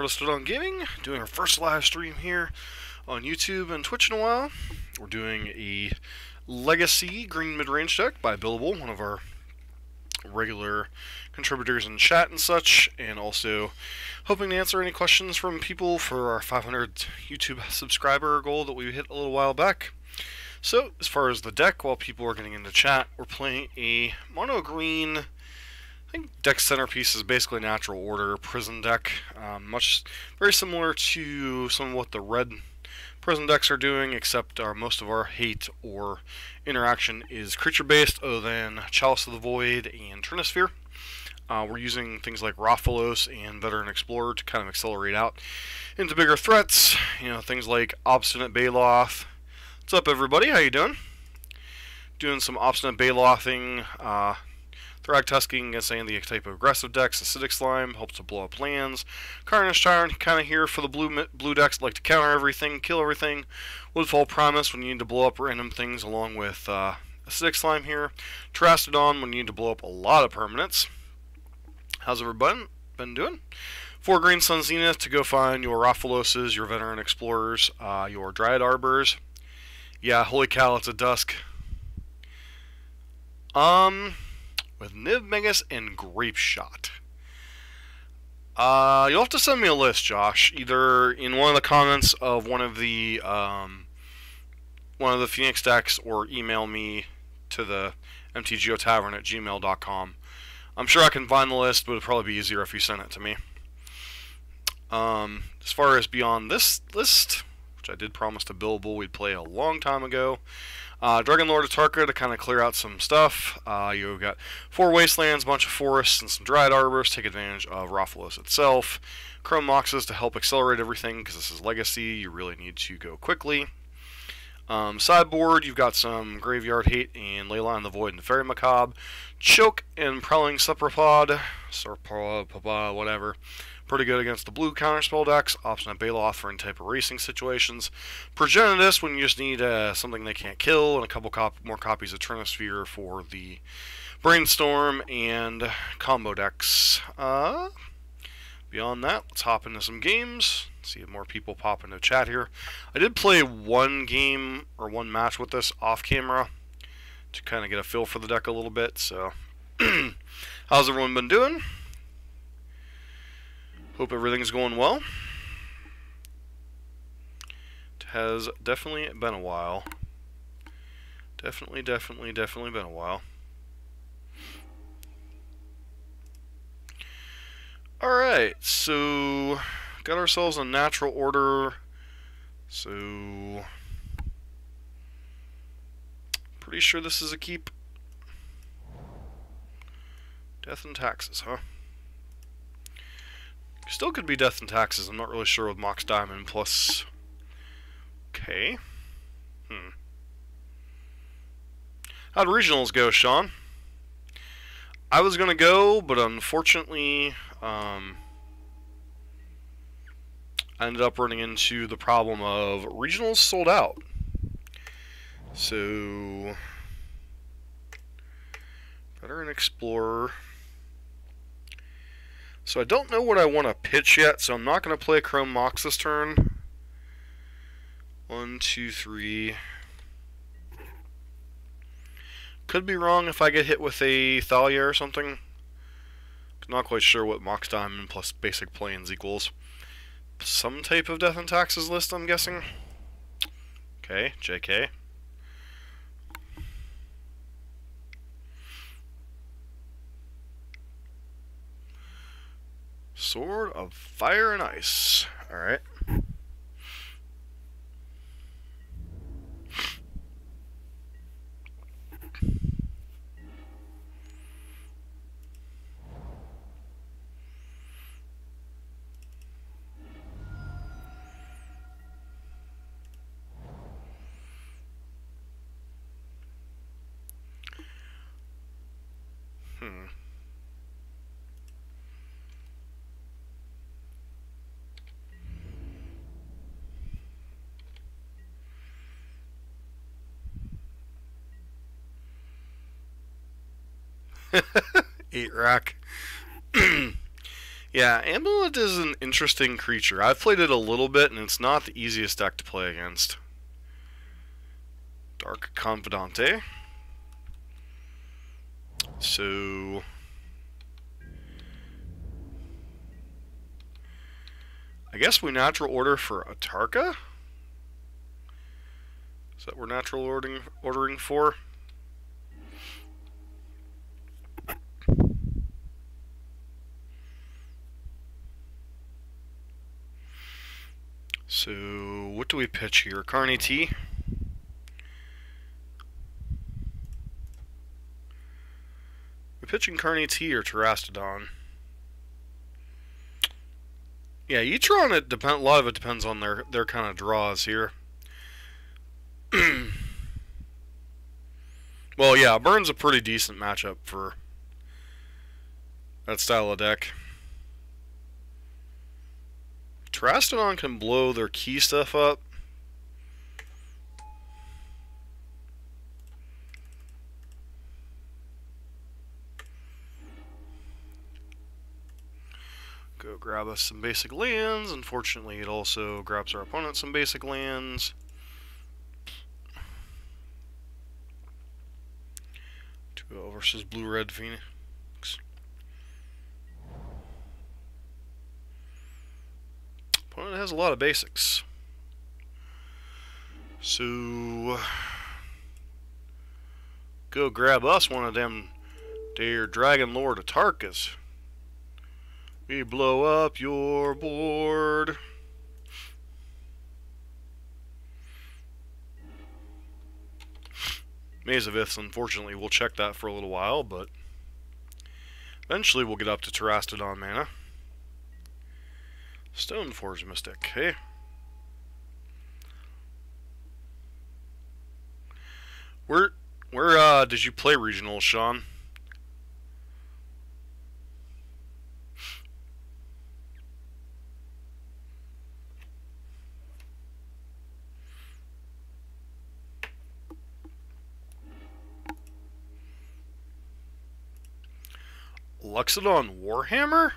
for Listed on Gaming, doing our first live stream here on YouTube and Twitch in a while. We're doing a Legacy Green Mid-Range deck by Billable, one of our regular contributors in chat and such, and also hoping to answer any questions from people for our 500 YouTube subscriber goal that we hit a little while back. So, as far as the deck, while people are getting into chat, we're playing a mono green. I think deck centerpiece is basically natural order prison deck, very similar to some of what the red prison decks are doing, except most of our hate or interaction is creature based, other than Chalice of the Void and Trinisphere. We're using things like Rathalos and Veteran Explorer to kind of accelerate out into bigger threats. Things like Obstinate Baloth. What's up, everybody? How you doing? Doing some Obstinate Balothing. Thrag Tusking against any of the type of aggressive decks. Acidic Slime helps to blow up lands. Carnage Tyrant kind of here for the blue decks, like to counter everything, kill everything. Woodfall Promise when you need to blow up random things, along with Acidic Slime here. Terastodon when you need to blow up a lot of permanents. How's everybody been doing? 4 green Sun Zenith to go find your Rathaloses, your Veteran Explorers, your Dryad Arbors. Yeah, holy cow, it's a Dusk. With Niv Megas and Grape Shot. You'll have to send me a list, Josh, either in one of the comments of one of the Phoenix decks, or email me to the mtgotavern@gmail.com. I'm sure I can find the list, but it'd probably be easier if you send it to me. As far as beyond this list, which I did promise to Billable we'd play a long time ago, Dragon Lord of Tarka to kind of clear out some stuff. You've got 4 Wastelands, a bunch of forests, and some Dryad Arbors. Take advantage of Rathalos itself. Chrome Moxes to help accelerate everything, because this is Legacy. You really need to go quickly. Sideboard, you've got some Graveyard Hate and Leyline the Void and Fairy Macabre. Choke and Prowling Serpapod, whatever. Pretty good against the blue counterspell decks. Obstinate Baloth for any type of racing situations. Progenitus when you just need something they can't kill, and a couple more copies of Trinisphere for the Brainstorm and combo decks. Beyond that, let's hop into some games. See if more people pop into chat here. I did play one game or one match with this off camera to kind of get a feel for the deck a little bit. So, how's everyone been doing? Hope everything's going well. It has definitely been a while. Definitely been a while. Alright, so got ourselves a natural order. So pretty sure this is a keep. Death and Taxes, huh? Still could be Death and Taxes. I'm not really sure with Mox Diamond plus. Okay. How'd regionals go, Sean? I was gonna go, but unfortunately, I ended up running into the problem of regionals sold out. So, Veteran Explorer. So I don't know what I want to pitch yet, so I'm not going to play Chrome Mox this turn. 1, 2, 3. Could be wrong if I get hit with a Thalia or something. Not quite sure what Mox Diamond plus basic plains equals. Some type of Death and Taxes list, I'm guessing. Okay, JK. Sword of Fire and Ice. Alright. Eight rack. Yeah, Amulet is an interesting creature. I've played it a little bit, and it's not the easiest deck to play against. Dark Confidante. So... I guess we natural order for Atarka? Is that what we're natural ordering for? So, what do we pitch here? Carney T? We're pitching Carney T or Terastodon? Yeah, Eatron, a lot of it depends on their kind of draws here. Well, yeah, Burn's a pretty decent matchup for that style of deck. Terastodon can blow their key stuff up. Go grab us some basic lands. Unfortunately, it also grabs our opponent some basic lands. 2-0 versus Blue-Red Phoenix. Opponent has a lot of basics. So, go grab us one of them dear Dragon Lord Atarkas. We blow up your board. Maze of Iths, unfortunately, we'll check that for a little while, but eventually we'll get up to Terastodon mana. Stoneforge Mystic, hey. Where did you play regional, Sean? Luxodon Warhammer?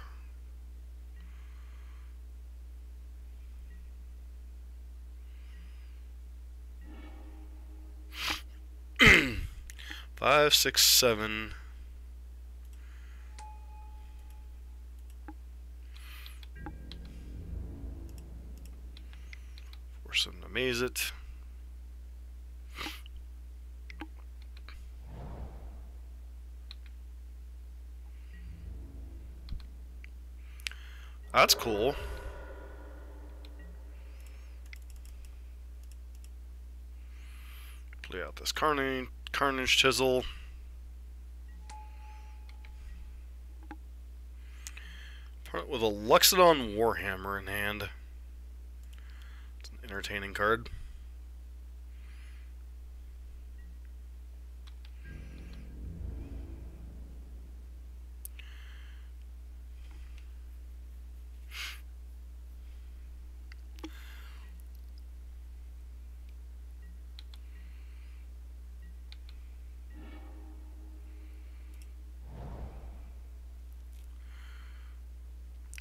Five, 6, 7. Force them to maze it. That's cool. Play out this Carnage Chisel. With a Luxodon Warhammer in hand. It's an entertaining card.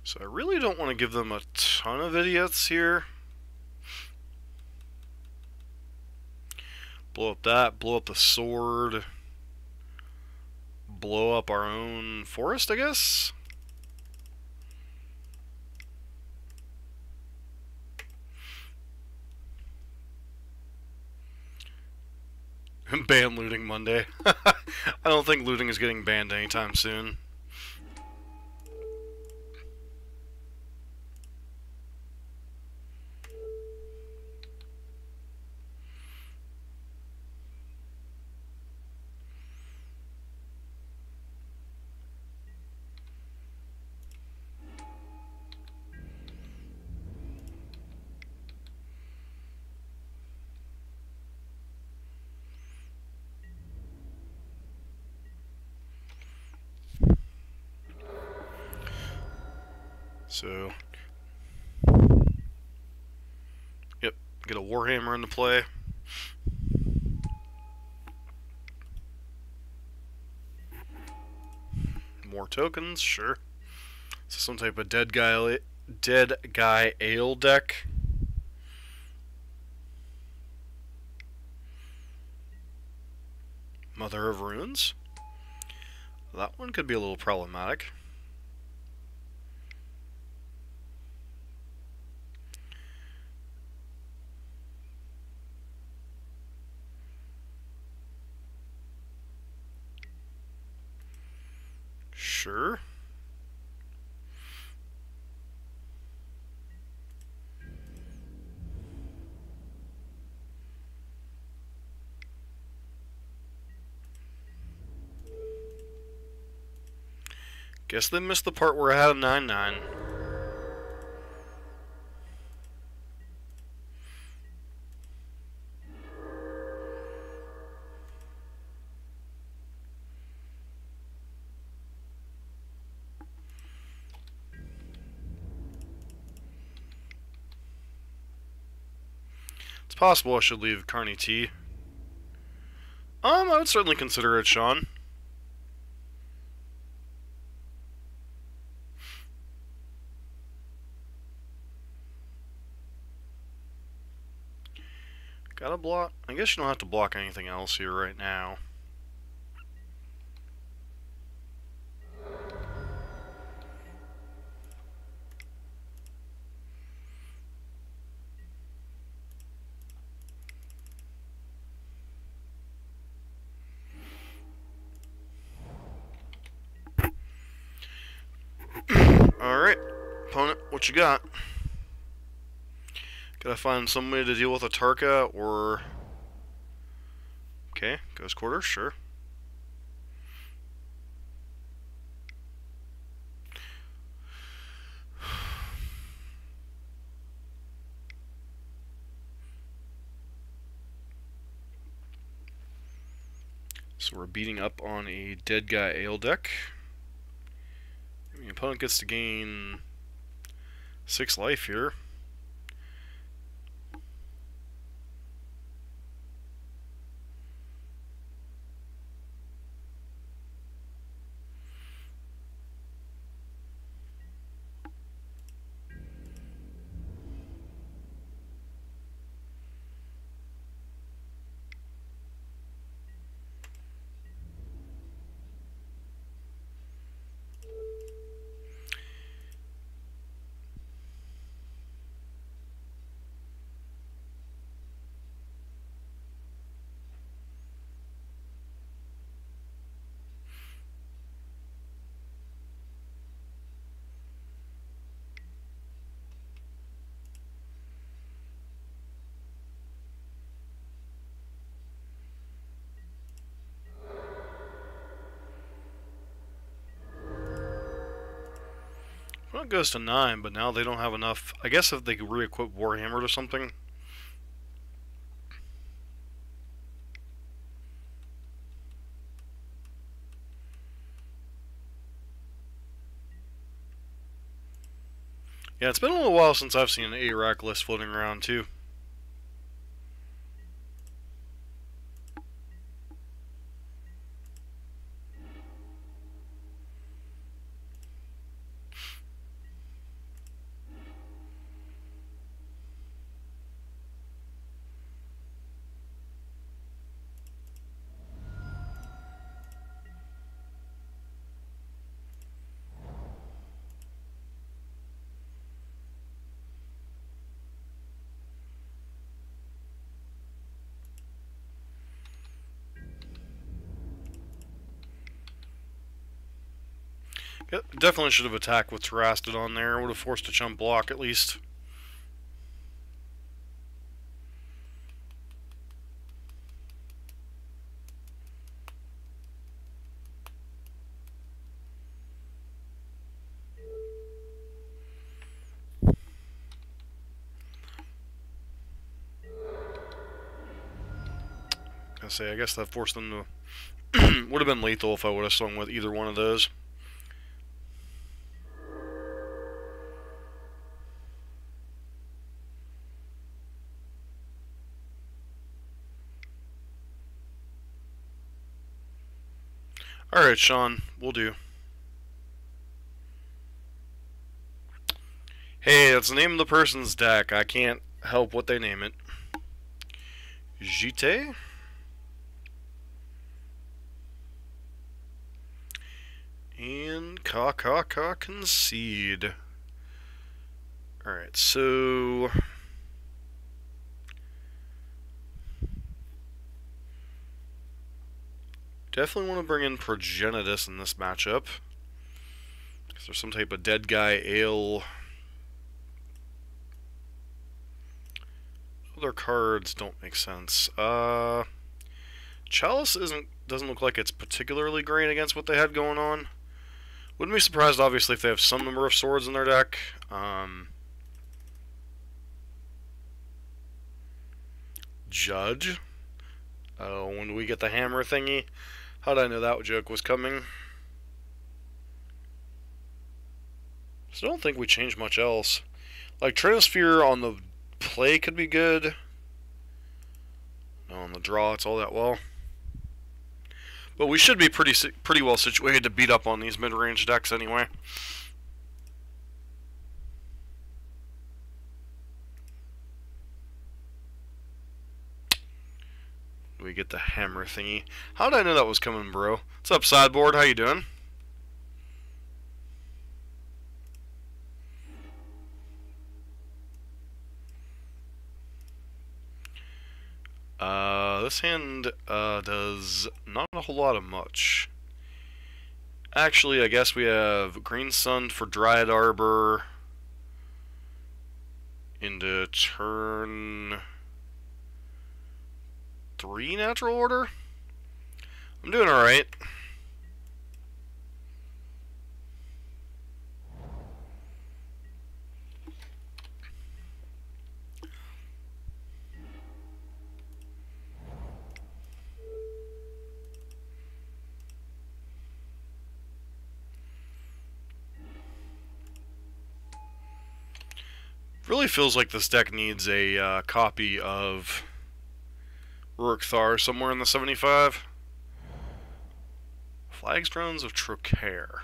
So I really don't want to give them a ton of idiots here. Blow up that, blow up the sword, blow up our own forest, I guess? Ban looting Monday. I don't think looting is getting banned anytime soon. So, yep, get a Warhammer into play. More tokens, sure. So some type of dead guy ale deck. Mother of Runes. That one could be a little problematic. Sure. Guess they missed the part where I had a 9/9. It's possible I should leave Carney T. I would certainly consider it, Sean. Gotta block. I guess you don't have to block anything else here right now. Alright, opponent, what you got? Gotta find some way to deal with a Tarka or... Okay, Ghost Quarter, sure. So we're beating up on a dead guy ale deck. The opponent gets to gain 6 life here. Well, it goes to 9, but now they don't have enough. I guess if they could re-equip Warhammer or something. Yeah, it's been a little while since I've seen an 8-rack list floating around, too. Yep, definitely should have attacked with Terrasted on there. Would have forced a chump block at least. I guess that forced them to... would have been lethal if I would have swung with either one of those. Alright, Sean, we'll do. Hey, that's the name of the person's deck. I can't help what they name it. Jite? And concede. Alright, so definitely want to bring in Progenitus in this matchup. Because there's some type of dead guy ale. Other cards don't make sense. Chalice doesn't look like it's particularly great against what they had going on. Wouldn't be surprised, obviously, if they have some number of swords in their deck. Judge. Oh, when do we get the hammer thingy? How did I know that joke was coming? Still don't think we changed much else. Like, Trinosphere on the play could be good. No, on the draw, it's all that well. But we should be pretty well situated to beat up on these mid-range decks anyway. We get the hammer thingy. How did I know that was coming, bro? What's up, sideboard? How you doing? This hand does not a whole lot of much. Actually, I guess we have Green Sun for Dryad Arbor into turn 3 Natural Order. I'm doing alright. Really feels like this deck needs a copy of Rurik Thar somewhere in the 75. Flags Drones of Trocaire.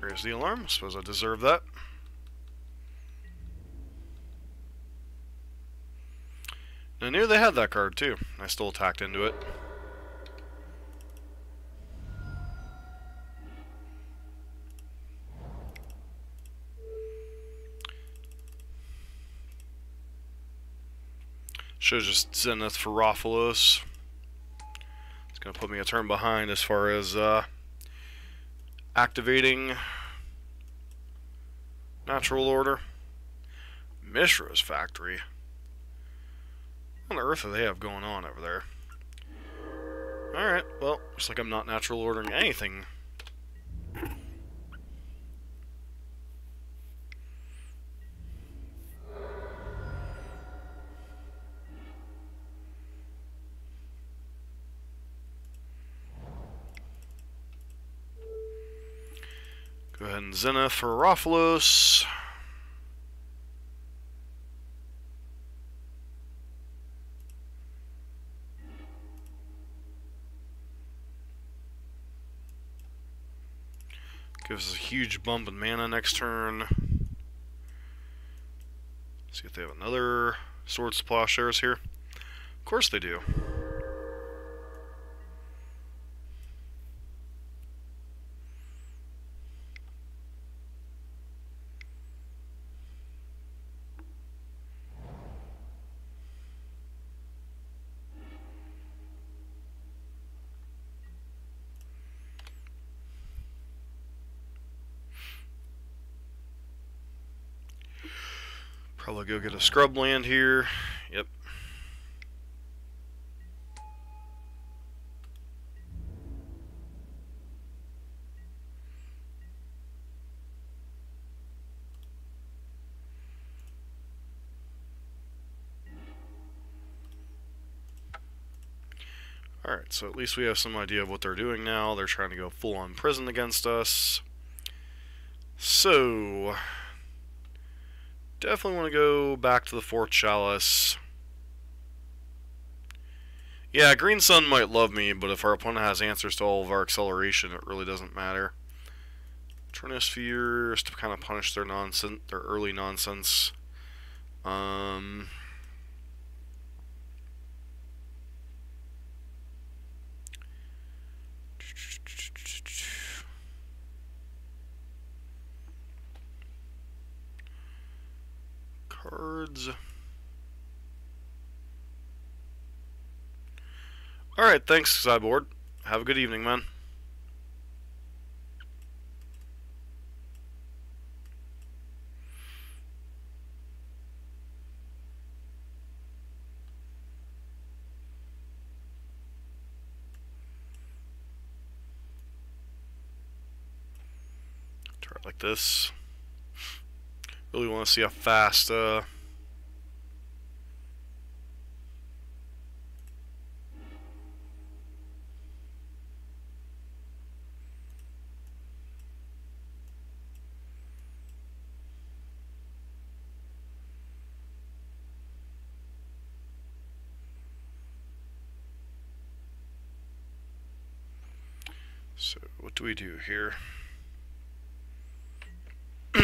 There's the alarm. Suppose I deserve that. I knew they had that card too. I still attacked into it. Should have just Zenith for Raphalos. It's going to put me a turn behind as far as activating Natural Order. Mishra's Factory. What on earth do they have going on over there? Alright, well, looks like I'm not natural ordering anything. Go ahead and Zenith for Raphalos. Gives us a huge bump in mana next turn. See if they have another Swords to Plowshares here. Of course they do. Probably go get a scrub land here. Yep. Alright, so at least we have some idea of what they're doing now. They're trying to go full-on prison against us. So, definitely want to go back to the fourth chalice. Yeah, Green Sun might love me, but if our opponent has answers to all of our acceleration, it really doesn't matter. Trinispheres to kind of punish their nonsense, their early nonsense. Cards. Alright, thanks, Sideboard. Have a good evening, man. Try it like this. Really want to see how fast, So what do we do here? Try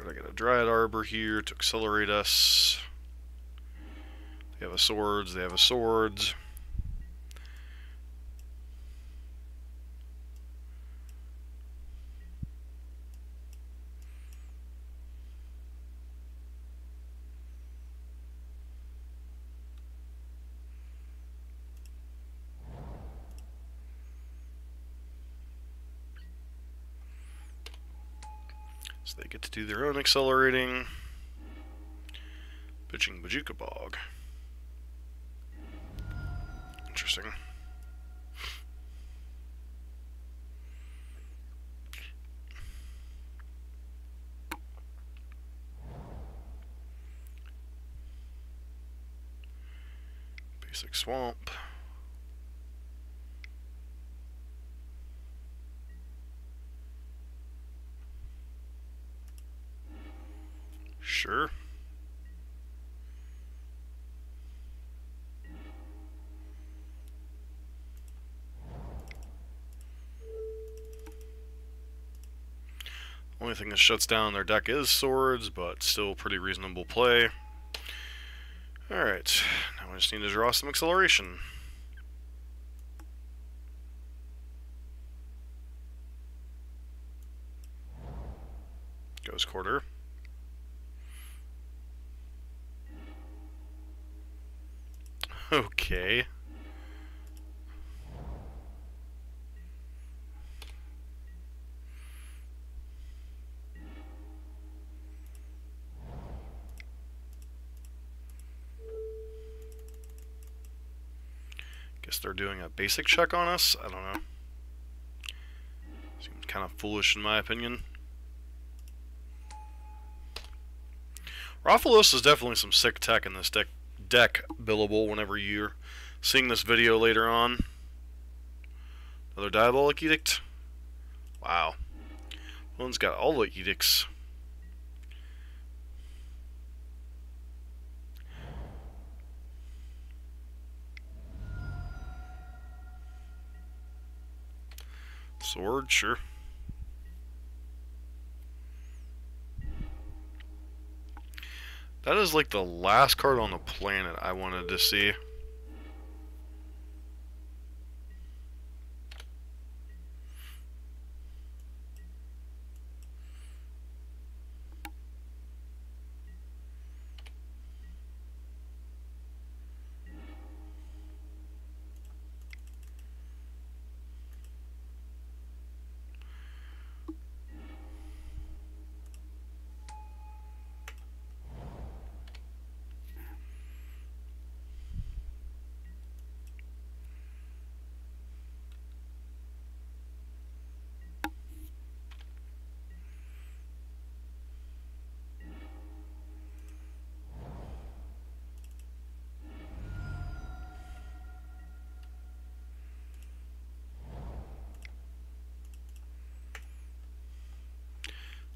to get a Dryad Arbor here to accelerate us. They have a swords, they have a swords. So they get to do their own accelerating. Pitching Bajuka Bog. Interesting. Basic Swamp. Sure. Only thing that shuts down their deck is swords, but still pretty reasonable play. Alright, now we just need to draw some acceleration. Goes quarter. Okay. Guess they're doing a basic check on us? I don't know. Seems kind of foolish in my opinion. Rathalos is definitely some sick tech in this deck Billable whenever you're seeing this video later on. Another Diabolic Edict. Wow. One's got all the edicts. Sword, sure. That is like the last card on the planet I wanted to see.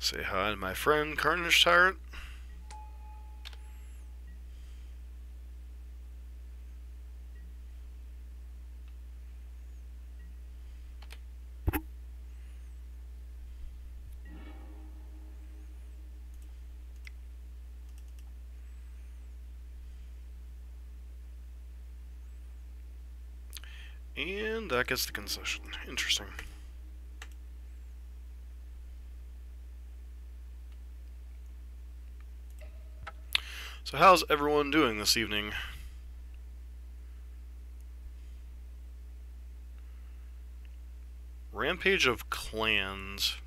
Say hi to my friend Carnage Tyrant. And that gets the concession. Interesting. So how's everyone doing this evening? Rampage of Clans.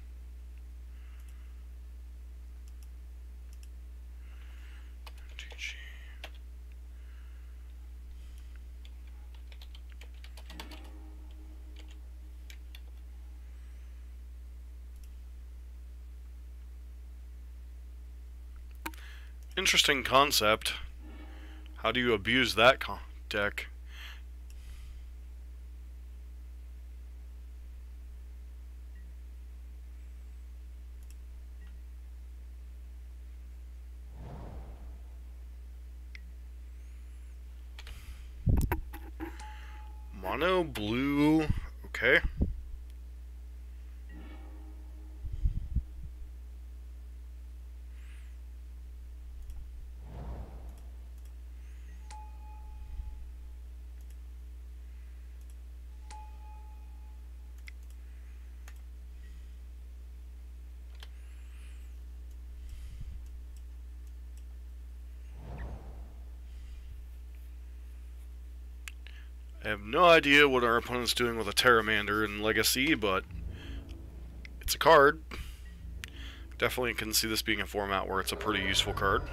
Interesting concept. How do you abuse that deck? Mono blue. Okay. I have no idea what our opponent's doing with a Pteramander in Legacy, but it's a card. Definitely can see this being a format where it's a pretty useful card.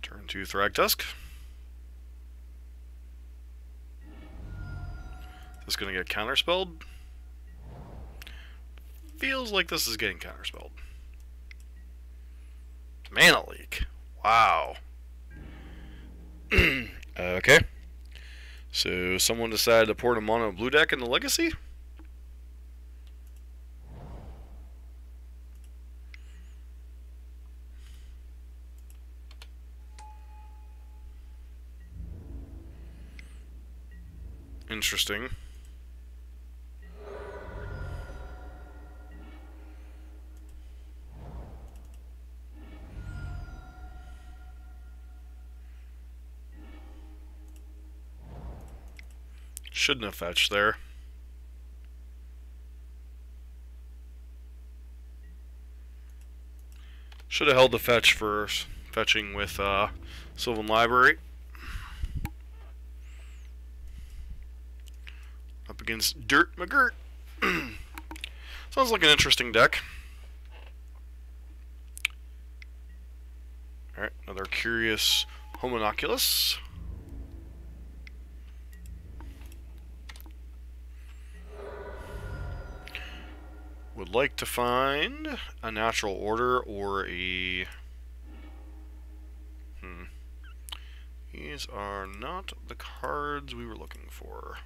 Turn to Thragtusk. Is this going to get counterspelled? Feels like this is getting counterspelled. Mana Leak. Wow. Okay. So someone decided to port a mono blue deck into Legacy? Interesting. Shouldn't have fetched there. Should have held the fetch for fetching with Sylvan Library. Up against Dirt McGirt. Sounds like an interesting deck. Alright, another Curious Homunculus. Would like to find a Natural Order or a... These are not the cards we were looking for.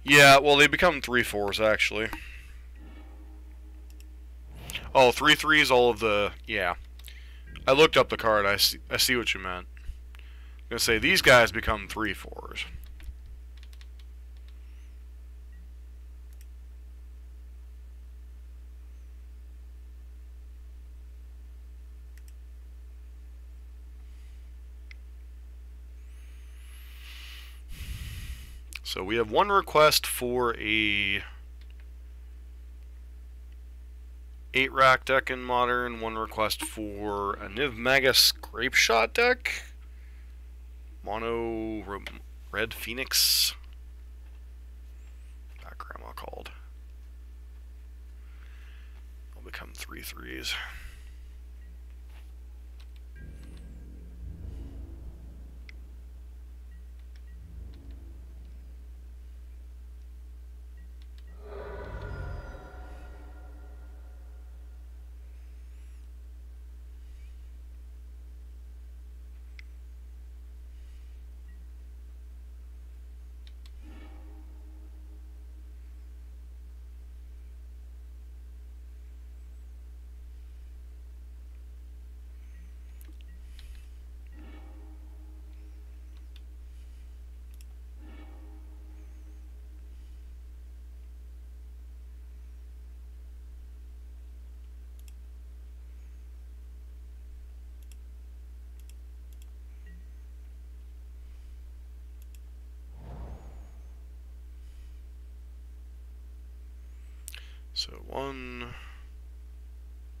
Yeah, well, they become 3/4s, actually. Oh, 3/3s, all of the... Yeah. I looked up the card. I see what you meant. I'm going to say, these guys become 3/4s. So we have one request for a 8-rack deck in Modern, one request for a Niv Maga Scrape Shot deck, Mono Red Phoenix, that grandma called. They'll become 3/3s. So 1,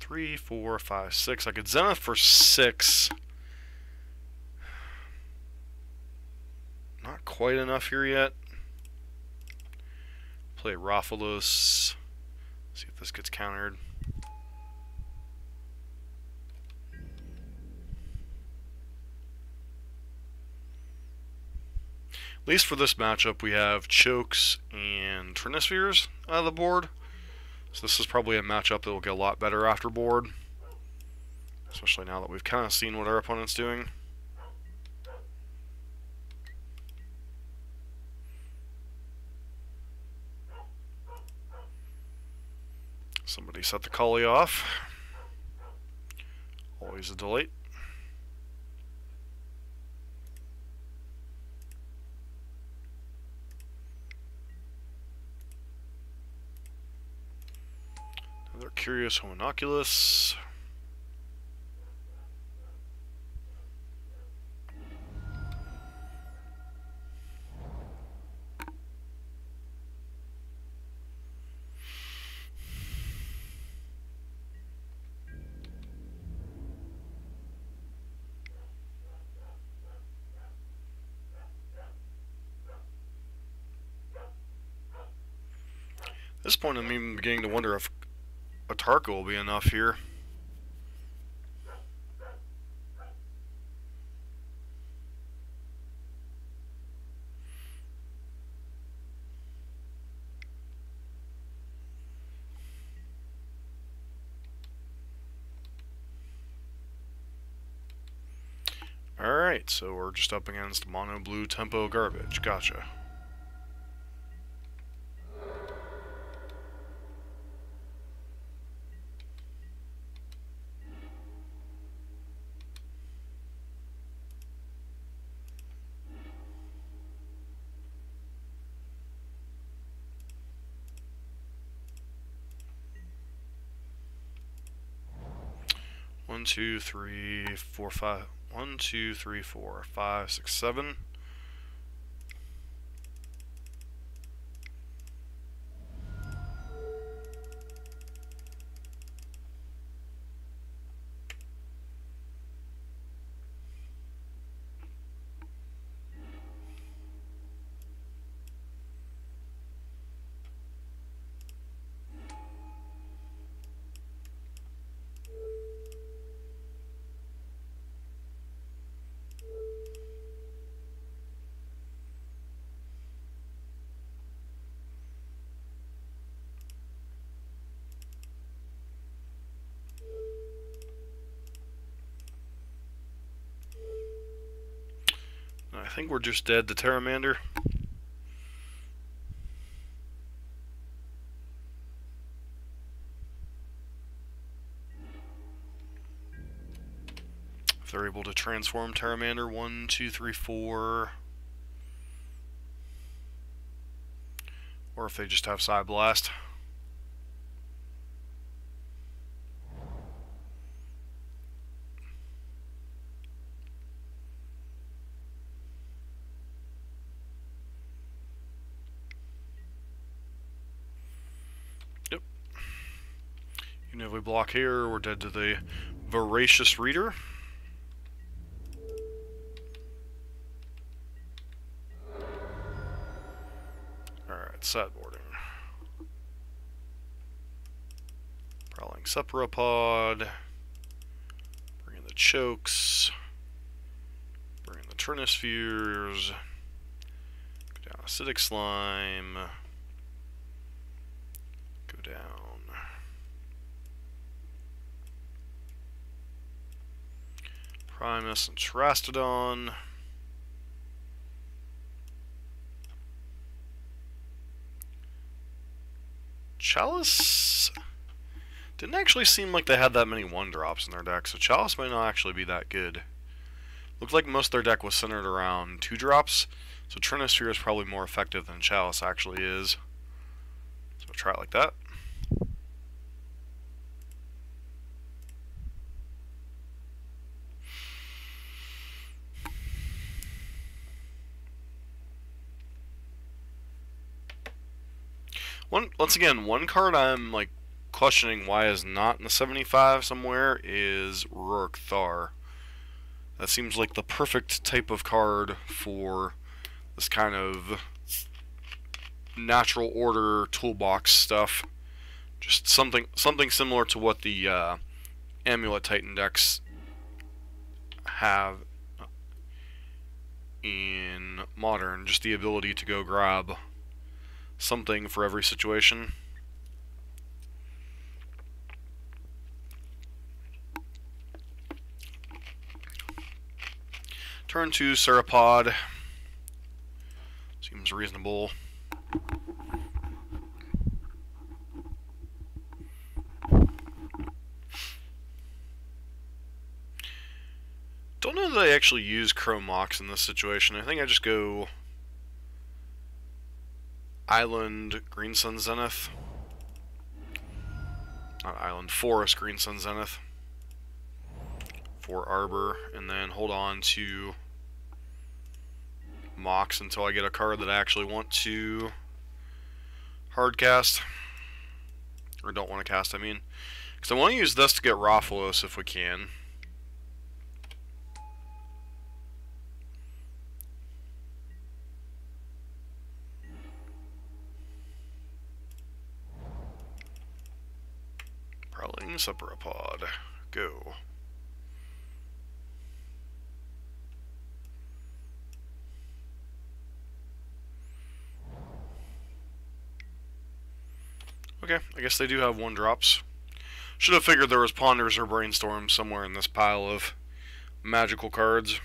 3, 4, 5, 6. I could Zenith for 6. Not quite enough here yet. Play Raphalos. See if this gets countered. At least for this matchup, we have Chokes and Trinispheres out of the board. So this is probably a matchup that will get a lot better after board. Especially now that we've kind of seen what our opponent's doing. Somebody set the collie off. Always a delight. Another Curious Homunculus. At this point, I'm even beginning to wonder if a Tarka will be enough here. Alright, so we're just up against mono blue tempo garbage. Gotcha. One, two, three, four, five. 1, 2, 3, 4, 5, 6, 7. I think we're just dead to Terramander. If they're able to transform Terramander, 1, 2, 3, 4. Or if they just have Psy Blast. Even if we block here, we're dead to the Voracious Reader. Alright, sideboarding. Prowling Cephalopod. Bring in the Chokes. Bring in the Trinispheres. Go down Acidic Slime. Go down Primus and Terastodon. Chalice didn't actually seem like they had that many 1-drops in their deck, so Chalice might not actually be that good. Looked like most of their deck was centered around 2-drops, so Trinisphere is probably more effective than Chalice actually is. So try it like that. Once again, one card I'm like questioning why is not in the 75 somewhere is Rourke Thar. That seems like the perfect type of card for this kind of natural order toolbox stuff. Just something similar to what the Amulet Titan decks have in Modern. Just the ability to go grab something for every situation. Turn 2 Sauropod. Seems reasonable. Don't know that I actually use Chrome Mox in this situation. I think I just go Island, Green Sun Zenith. Not Island, Forest, Green Sun Zenith. For Arbor, and then hold on to Mox until I get a card that I actually want to hardcast. Or don't want to cast, I mean. Because I want to use this to get Rathalos if we can. Prowling Sauropod. Go. Okay, I guess they do have 1-drops. Should have figured there was Ponders or Brainstorms somewhere in this pile of magical cards.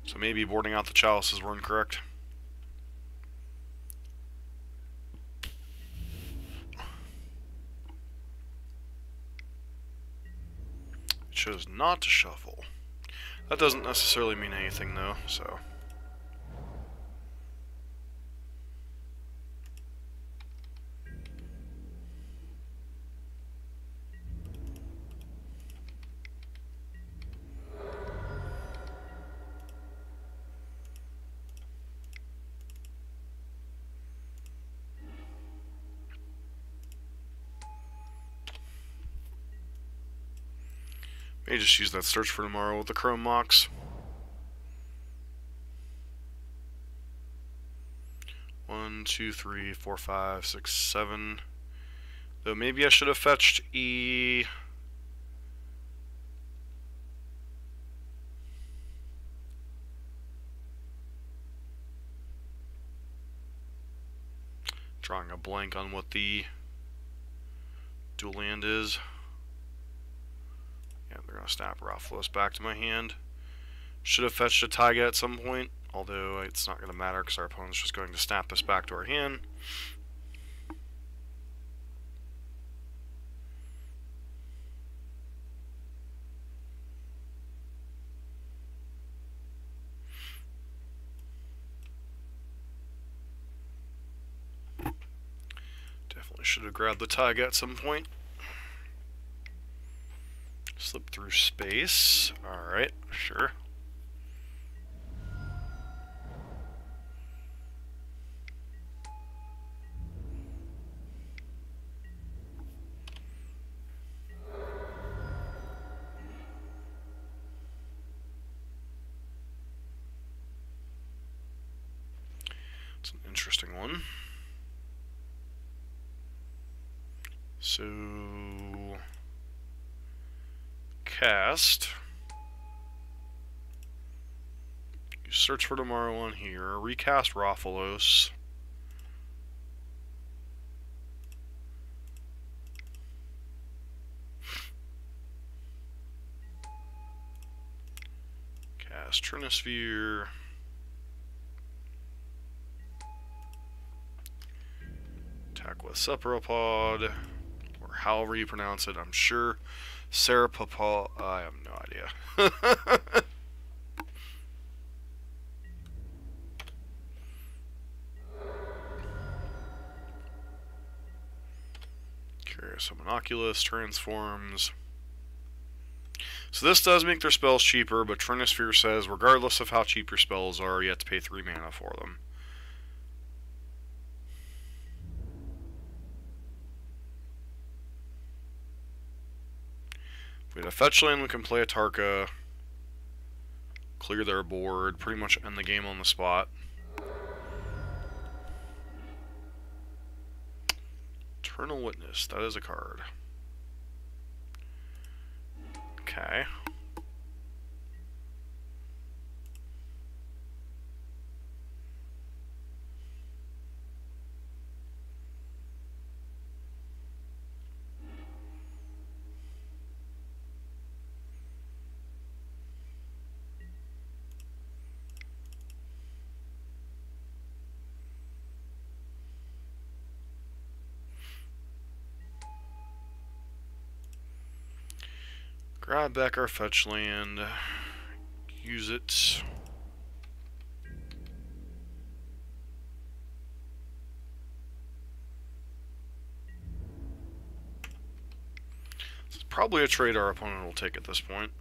So maybe boarding out the Chalices were incorrect. It chose not to shuffle. That doesn't necessarily mean anything though, so... May just use that search for tomorrow with the Chrome Mox. 1, 2, 3, 4, 5, 6, 7. Though maybe I should have fetched E. Drawing a blank on what the dual land is. Yeah, they're going to snap Rathalos back to my hand. Should have fetched a Taiga at some point, although it's not going to matter because our opponent's just going to snap this back to our hand. Definitely should have grabbed the Taiga at some point. Slip through space. Alright, sure. It's an interesting one. So... cast. You search for tomorrow on here. Recast Rathalos. Cast Trinisphere. Attack with Sauropod. Or however you pronounce it, I'm sure. Sauropod. I have no idea. Curious Homunculus transforms. So this does make their spells cheaper, but Trinisphere says regardless of how cheap your spells are, you have to pay 3 mana for them. we had a fetch land, we can play a Tarka, clear their board, pretty much end the game on the spot. Eternal Witness, that is a card. Okay. Grab back our fetch land, use it. This is probably a trade our opponent will take at this point.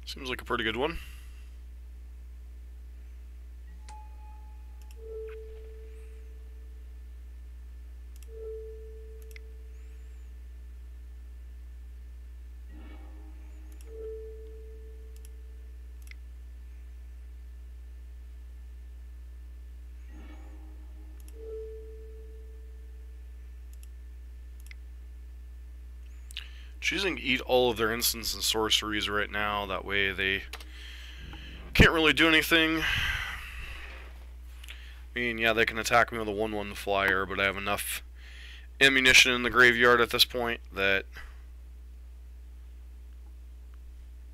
Seems like a pretty good one. Choosing to eat all of their instants and sorceries right now, that way they can't really do anything. I mean, yeah, they can attack me with a 1/1 flyer, but I have enough ammunition in the graveyard at this point that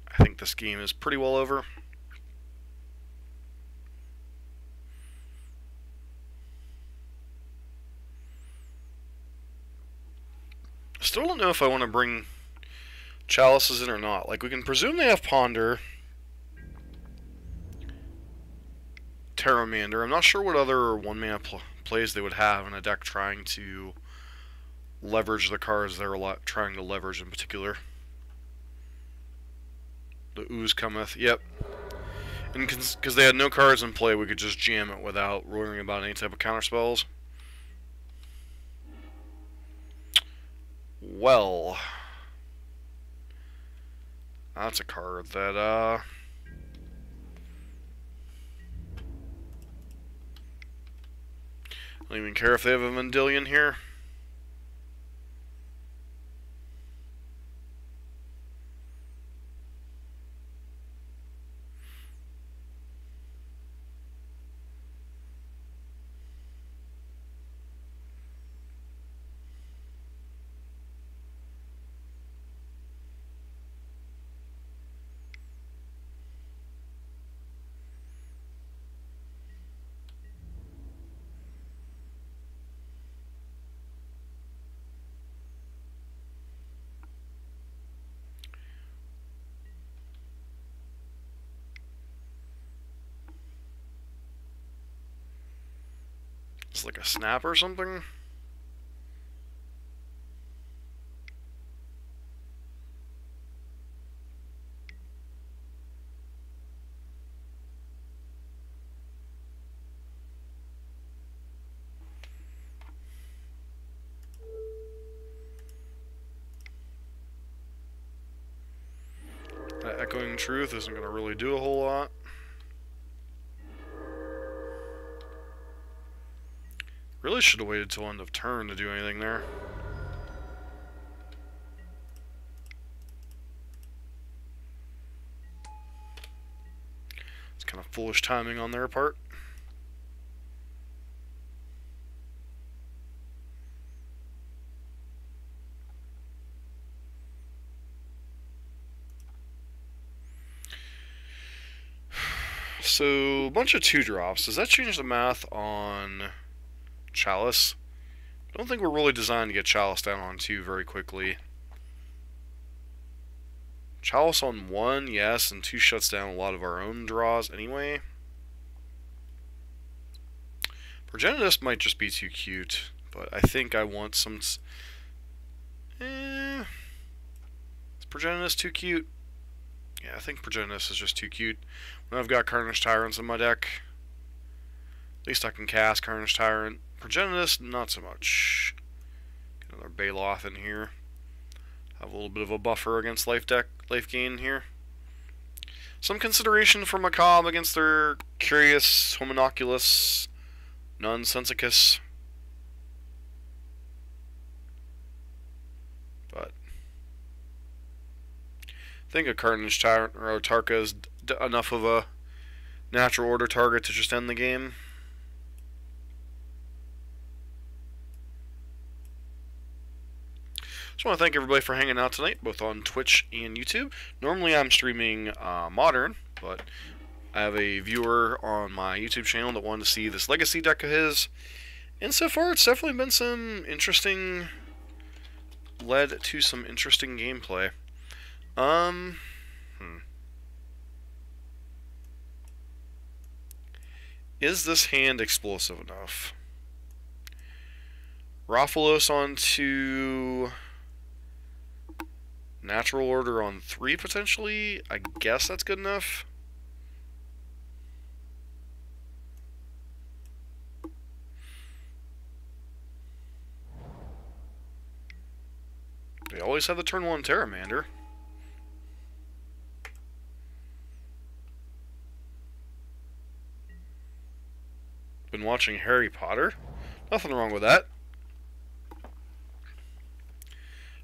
I think this game is pretty well over. Still don't know if I want to bring Chalices in or not. Like, we can presume they have Ponder, Terramander. I'm not sure what other one-mana plays they would have in a deck trying to leverage the cards they're trying to leverage in particular. The Ooze cometh. Yep. And because they had no cards in play, we could just jam it without worrying about any type of counterspells. Well, that's a card that, I don't even care if they have a Vendilion here. It's like a snap or something. Echoing Truth isn't going to really do a whole lot. Really should have waited till end of turn to do anything there. It's kind of foolish timing on their part. So, a bunch of 2-drops. Does that change the math on Chalice? I don't think we're really designed to get Chalice down on 2 very quickly. Chalice on 1, yes, and 2 shuts down a lot of our own draws anyway. Progenitus might just be too cute, but I think I want some... Is Progenitus too cute? Yeah, I think Progenitus is just too cute. When I've got Carnage Tyrants in my deck, at least I can cast Carnage Tyrant. Progenitus, not so much. Get another Baloth in here. Have a little bit of a buffer against life gain here. Some consideration for Macabre against their Curious, Homunculus, Nonsensicus. But I think a Carnage Tyrant or Otarka is enough of a natural order target to just end the game. Just want to thank everybody for hanging out tonight, both on Twitch and YouTube. Normally I'm streaming Modern, but I have a viewer on my YouTube channel that wanted to see this Legacy deck of his. And so far it's definitely been some interesting... led to some interesting gameplay. Is this hand explosive enough? Rathalos on 2... Natural Order on 3, potentially? I guess that's good enough. They always have the turn 1 Terramander. Been watching Harry Potter. Nothing wrong with that.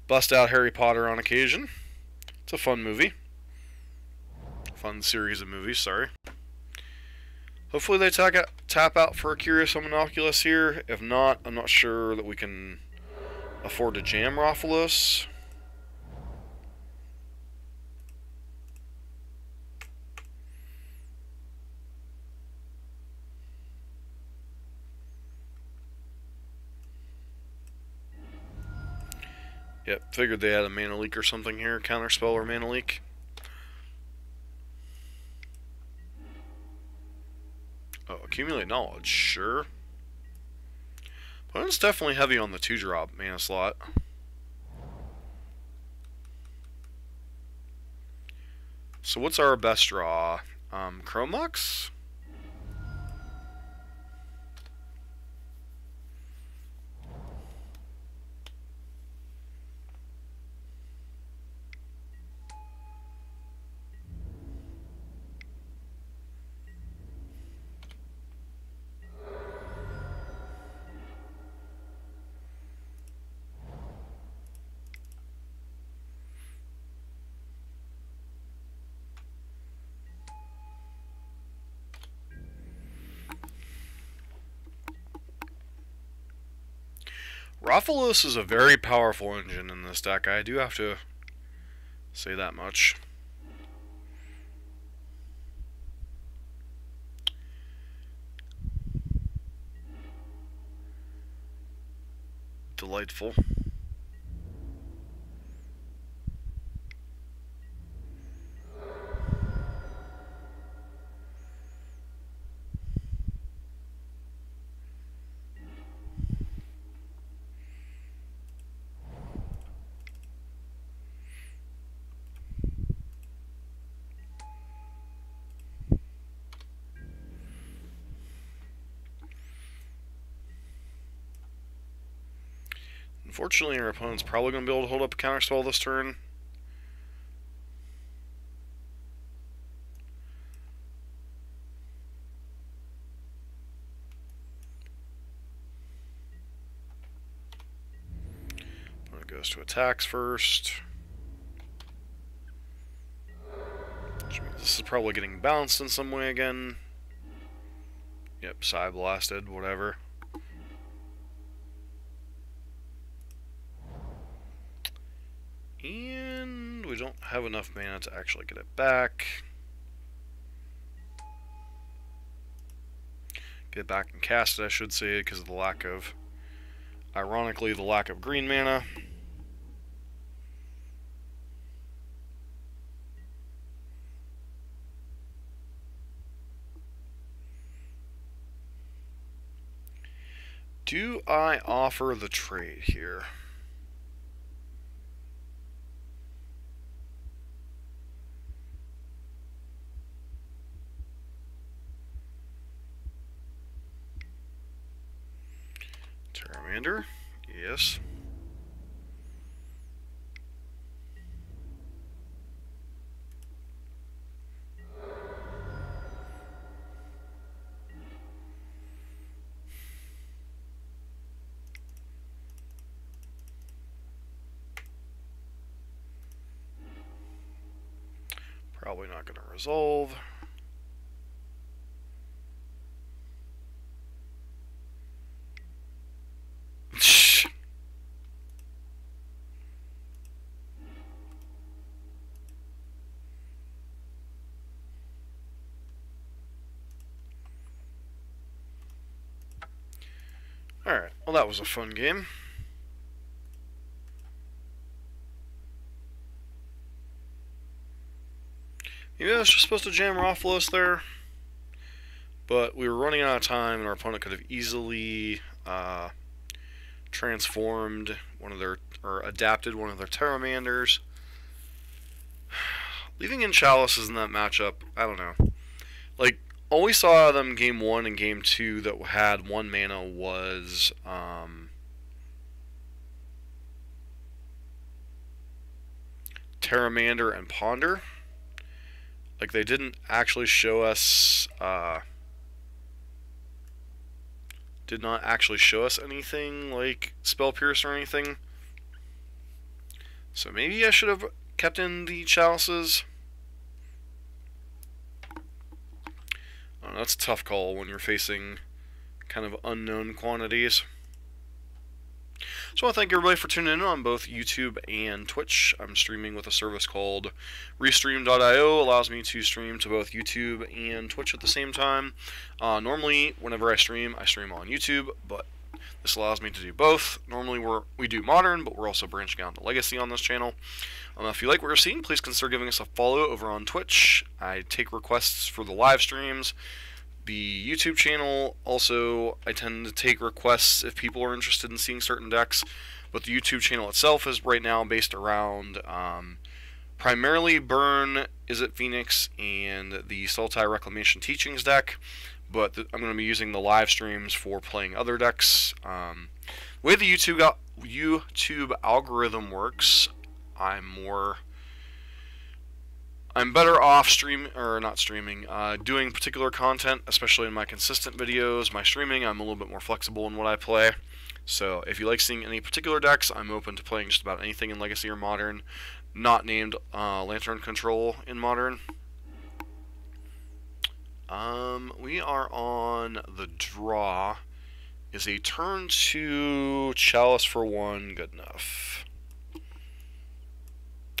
Bust out Harry Potter on occasion. It's a fun movie. Fun series of movies, sorry. Hopefully they tap out for a Curious Homunculus here. If not, I'm not sure that we can afford to jam Rathalos. Yep, figured they had a mana leak or something here. Counterspell or mana leak. Oh, accumulate knowledge, sure. But it's definitely heavy on the 2-drop mana slot. So what's our best draw? Chromux? Rathalos is a very powerful engine in this deck. I do have to say that much. Delightful. Unfortunately, our opponent's probably going to be able to hold up a counterspell this turn. goes to attacks first. Which means this is probably getting bounced in some way again. Yep, Psy blasted, whatever. And we don't have enough mana to actually get it back. Get it back and cast it, I should say, because of the lack of, ironically, the lack of green mana. Do I offer the trade here? Terramander, yes. Probably not going to resolve. Alright, well that was a fun game. Maybe I was just supposed to jam Rothfuss there, but we were running out of time and our opponent could have easily transformed one of their, or adapted one of their Terramanders. Leaving in Chalices in that matchup, I don't know. Like, all we saw out of them game 1 and game 2 that had 1 mana was Terramander and Ponder. Like, they didn't actually show us did not actually show us anything like Spell Pierce or anything. So maybe I should have kept in the Chalices. That's a tough call when you're facing kind of unknown quantities. So I want to thank everybody for tuning in on both YouTube and Twitch. I'm streaming with a service called Restream.io. Allows me to stream to both YouTube and Twitch at the same time. Normally, whenever I stream on YouTube, but this allows me to do both. Normally we do Modern, but we're also branching out into Legacy on this channel. If you like what you're seeing, please consider giving us a follow over on Twitch. I take requests for the live streams. The YouTube channel, also, I tend to take requests if people are interested in seeing certain decks, but the YouTube channel itself is right now based around primarily Burn, Izzet Phoenix, and the Sultai Reclamation Teachings deck, but I'm going to be using the live streams for playing other decks. The way the YouTube algorithm works, I'm better off doing particular content, especially in my consistent videos. My streaming, I'm a little bit more flexible in what I play. So if you like seeing any particular decks, I'm open to playing just about anything in Legacy or Modern, not named Lantern Control in Modern. We are on the draw. Is a turn 2 Chalice for 1 good enough?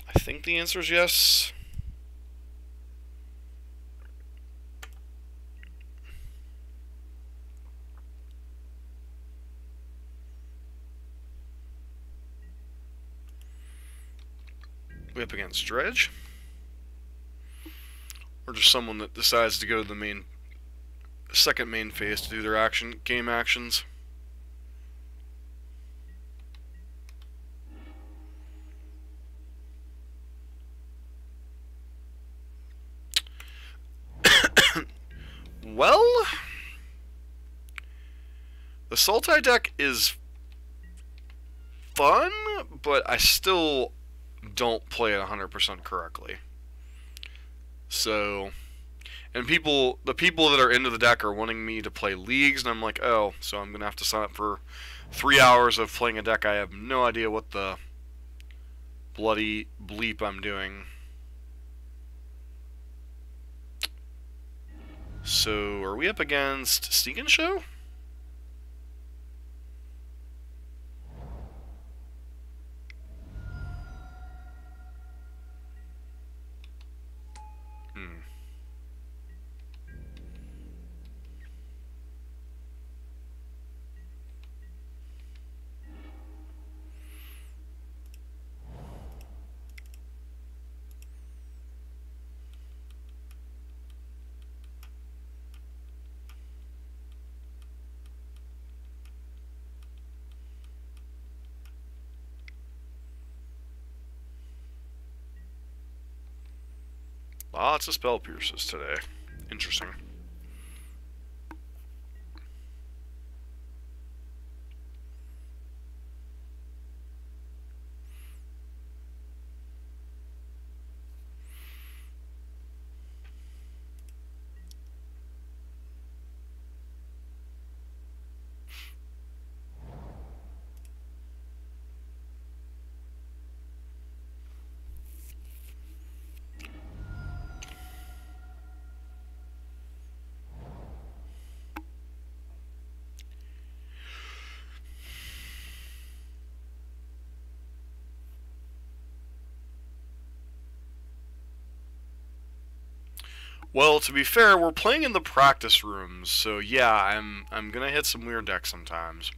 I think the answer is yes. We up against Dredge. Or just someone that decides to go to the second main phase to do their game actions. Well, the Sultai deck is fun, but I still don't play it 100% correctly. So, and the people that are into the deck are wanting me to play leagues, and I'm like, oh, so I'm going to have to sign up for 3 hours of playing a deck I have no idea what the bloody bleep I'm doing. So, are we up against Sneak and Show? Lots of spell pierces today. Interesting. Well, to be fair, we're playing in the practice rooms, so yeah, I'm gonna hit some weird decks sometimes.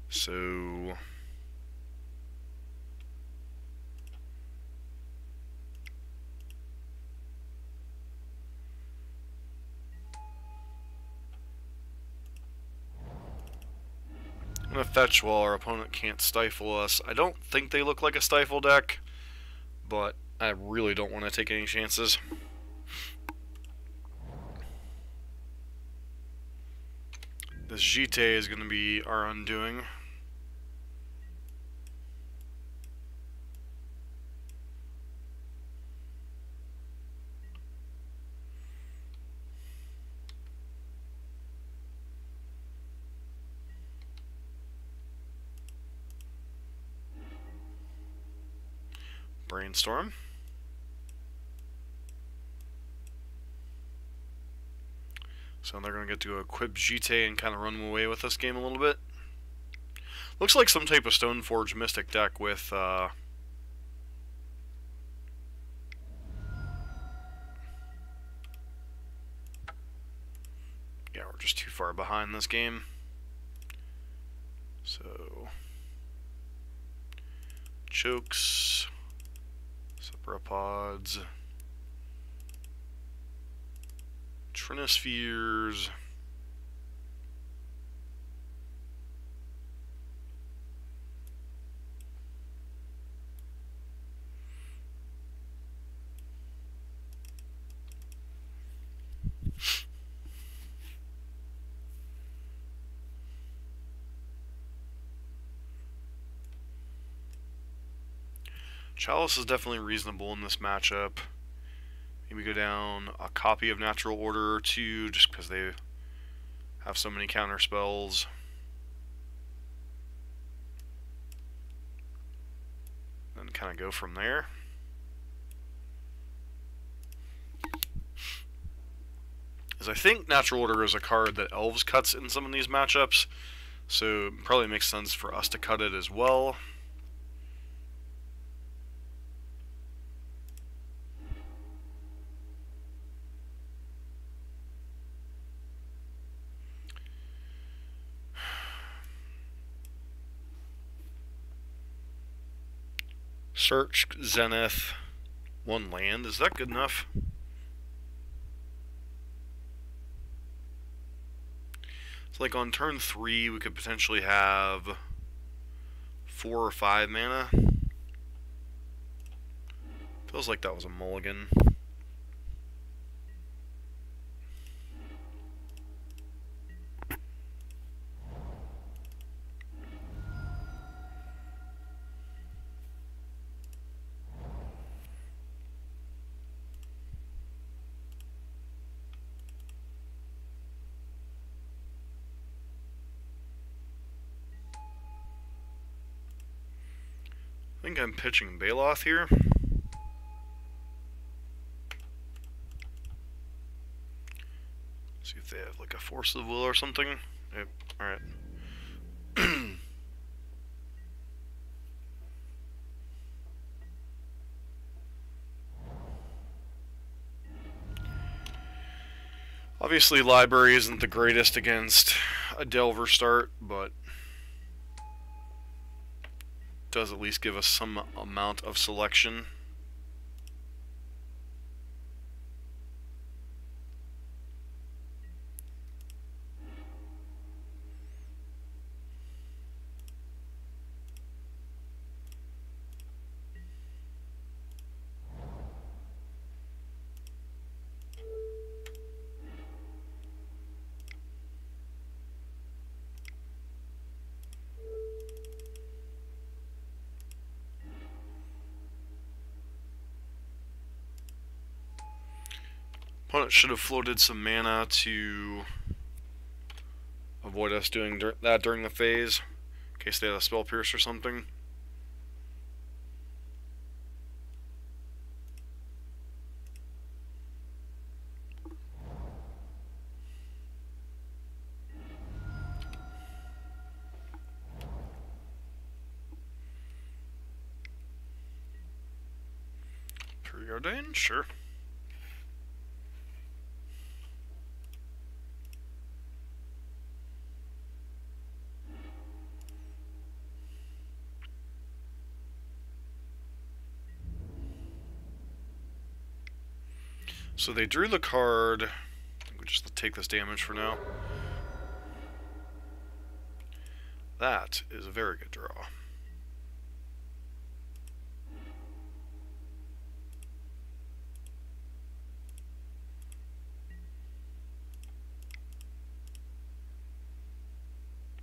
So I'm gonna fetch while our opponent can't stifle us. I don't think they look like a stifle deck, but I really don't want to take any chances. This Jite is gonna be our undoing. Brainstorm. So they're going to get to equip Jite and kind of run away with this game a little bit. Looks like some type of Stoneforge Mystic deck with yeah, we're just too far behind this game. So chokes, Separopods, Trinospheres, Chalice is definitely reasonable in this matchup. Maybe go down a copy of Natural Order or two, just because they have so many counter spells. Then kind of go from there. As I think Natural Order is a card that Elves cuts in some of these matchups, so it probably makes sense for us to cut it as well. Search, Zenith, one land. Is that good enough? It's like on turn 3 we could potentially have 4 or 5 mana. Feels like that was a mulligan. think I'm pitching Baloth here. See if they have like a Force of Will or something. Yep. Alright. Obviously, Library isn't the greatest against a Delver start, but does at least give us some amount of selection. Opponent should have floated some mana to avoid us doing that during the phase, in case they had a Spell Pierce or something. Preordain? Sure. So they drew the card. I think we just take this damage for now. That is a very good draw.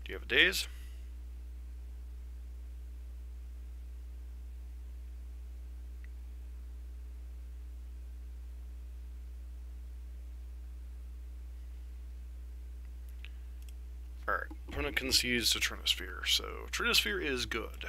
Do you have a daze? Alright, opponent concedes to Trinisphere, so Trinisphere is good.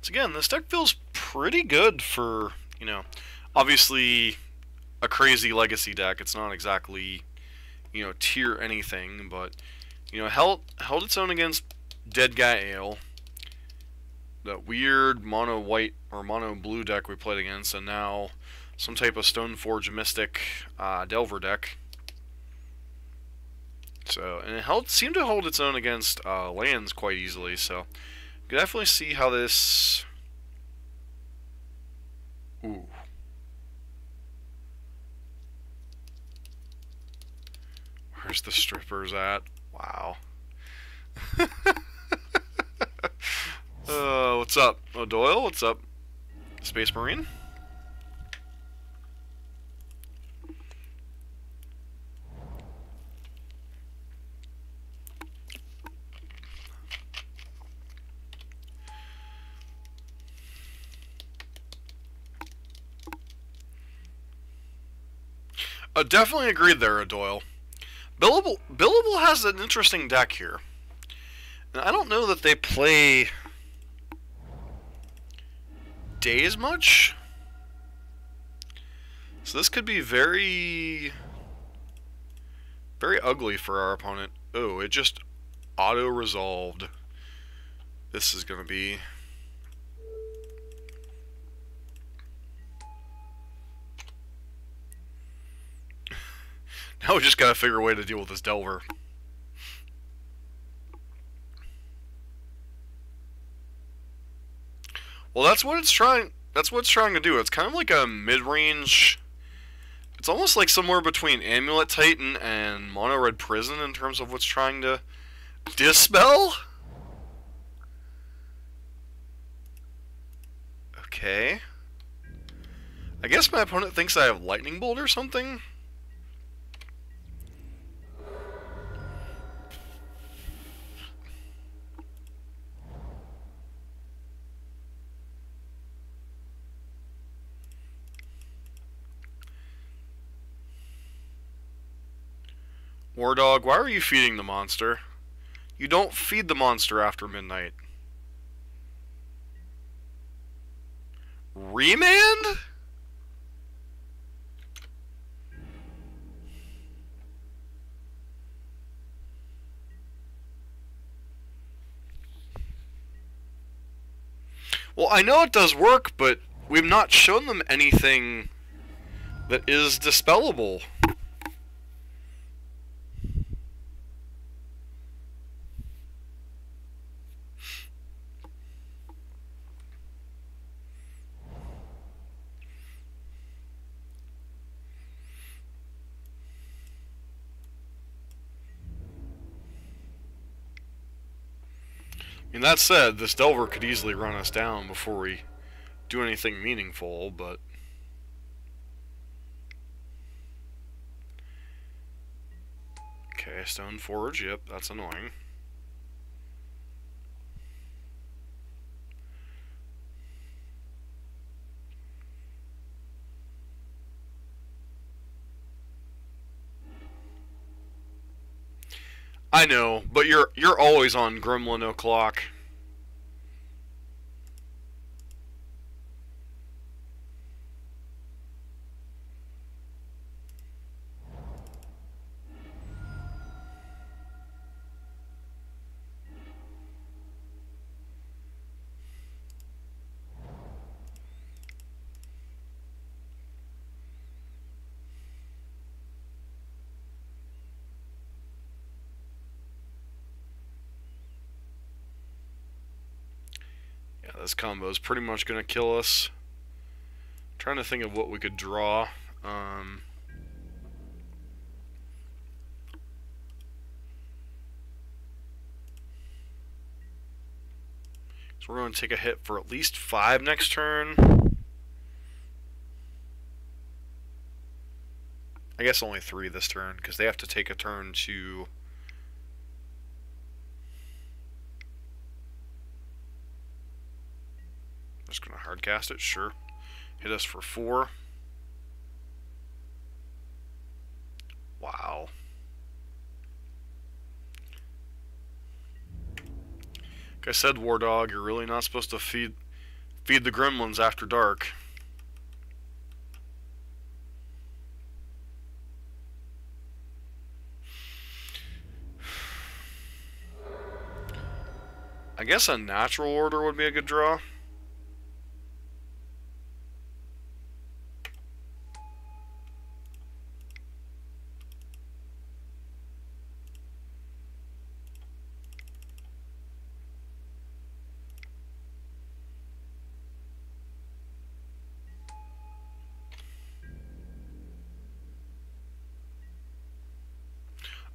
So again, this deck feels pretty good for, you know, obviously a crazy legacy deck. It's not exactly, you know, tier anything, but, you know, held its own against Dead Guy Ale, that weird mono white or mono blue deck we played against, and now some type of Stoneforge Mystic Delver deck. So, and it seemed to hold its own against lands quite easily, so you can definitely see how this... Ooh. Where's the strippers at? Wow. What's up? Oh, Doyle, what's up? Space Marine? Definitely agreed there, Doyle. Billable has an interesting deck here. And I don't know that they play Daze much. So this could be very ugly for our opponent. Oh, it just auto-resolved. This is going to be... Now we just gotta figure a way to deal with this Delver. Well, that's what it's trying to do. It's kind of like a mid-range... It's almost like somewhere between Amulet Titan and Mono Red Prison in terms of what's trying to dispel? Okay. I guess my opponent thinks I have Lightning Bolt or something? War Dog, why are you feeding the monster? You don't feed the monster after midnight. Remand? Well, I know it does work, but we've not shown them anything that is dispellable. I mean, that said, this Delver could easily run us down before we do anything meaningful, but... Okay, Stone Forge, yep, that's annoying. I know, but you're always on Gremlin o'clock. Yeah, this combo is pretty much going to kill us. I'm trying to think of what we could draw. So we're going to take a hit for at least 5 next turn. I guess only 3 this turn, because they have to take a turn to... I'm just going to hardcast it, sure. Hit us for 4. Wow. Like I said, War Dog, you're really not supposed to feed the gremlins after dark. I guess a natural order would be a good draw.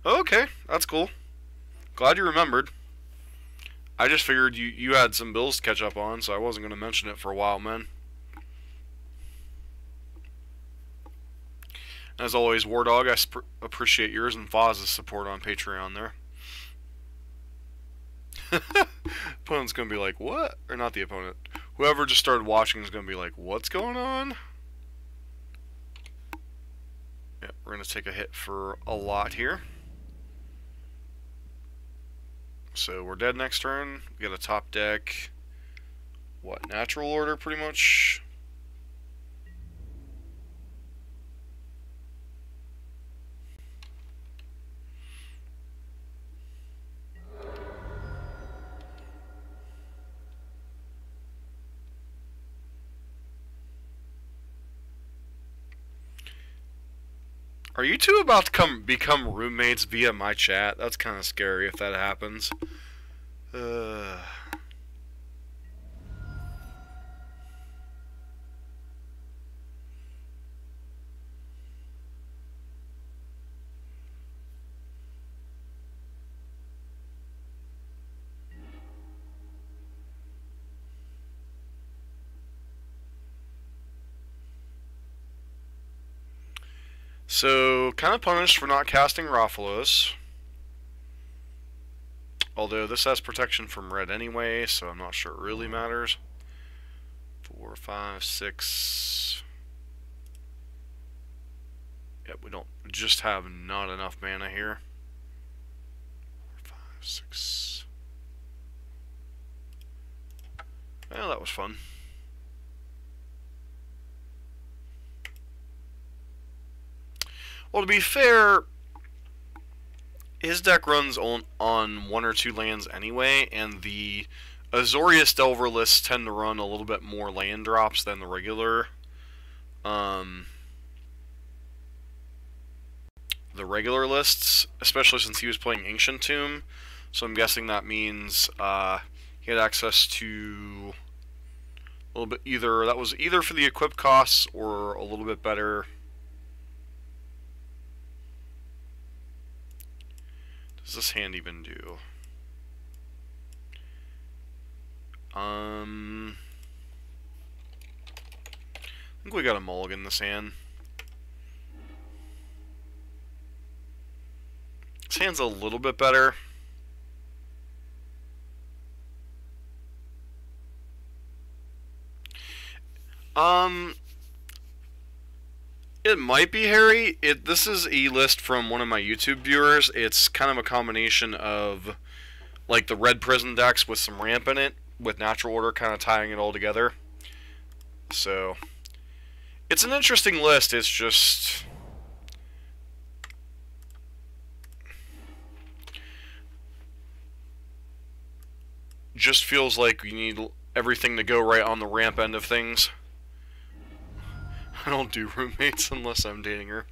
Okay, that's cool. Glad you remembered. I just figured you had some bills to catch up on, so I wasn't going to mention it for a while, man. As always, War Dog, I appreciate yours and Foz's support on Patreon there. Opponent's going to be like, what? Or not the opponent. Whoever just started watching is going to be like, what's going on? Yeah, we're going to take a hit for a lot here. So we're dead next turn. We got a top deck. What, natural order pretty much? Are you two about to become roommates via my chat? That's kind of scary if that happens. So, kind of punished for not casting Rathalos. Although this has protection from red anyway, so I'm not sure it really matters. 4, 5, 6. Yep, we just have not enough mana here. 6. Well, that was fun. Well, to be fair, his deck runs on 1 or 2 lands anyway, and the Azorius Delver lists tend to run a little bit more land drops than the regular lists, especially since he was playing Ancient Tomb. So I'm guessing that means he had access to a little bit that was either for the equip costs or a little bit better. What does this hand even do? I think we got a mulligan this hand. This hand's a little bit better. It might be Harry. This is a list from one of my YouTube viewers. It's kind of a combination of like the red prison decks with some ramp in it, with natural order kind of tying it all together. So it's an interesting list. It's just feels like you need everything to go right on the ramp end of things. I don't do roommates unless I'm dating her.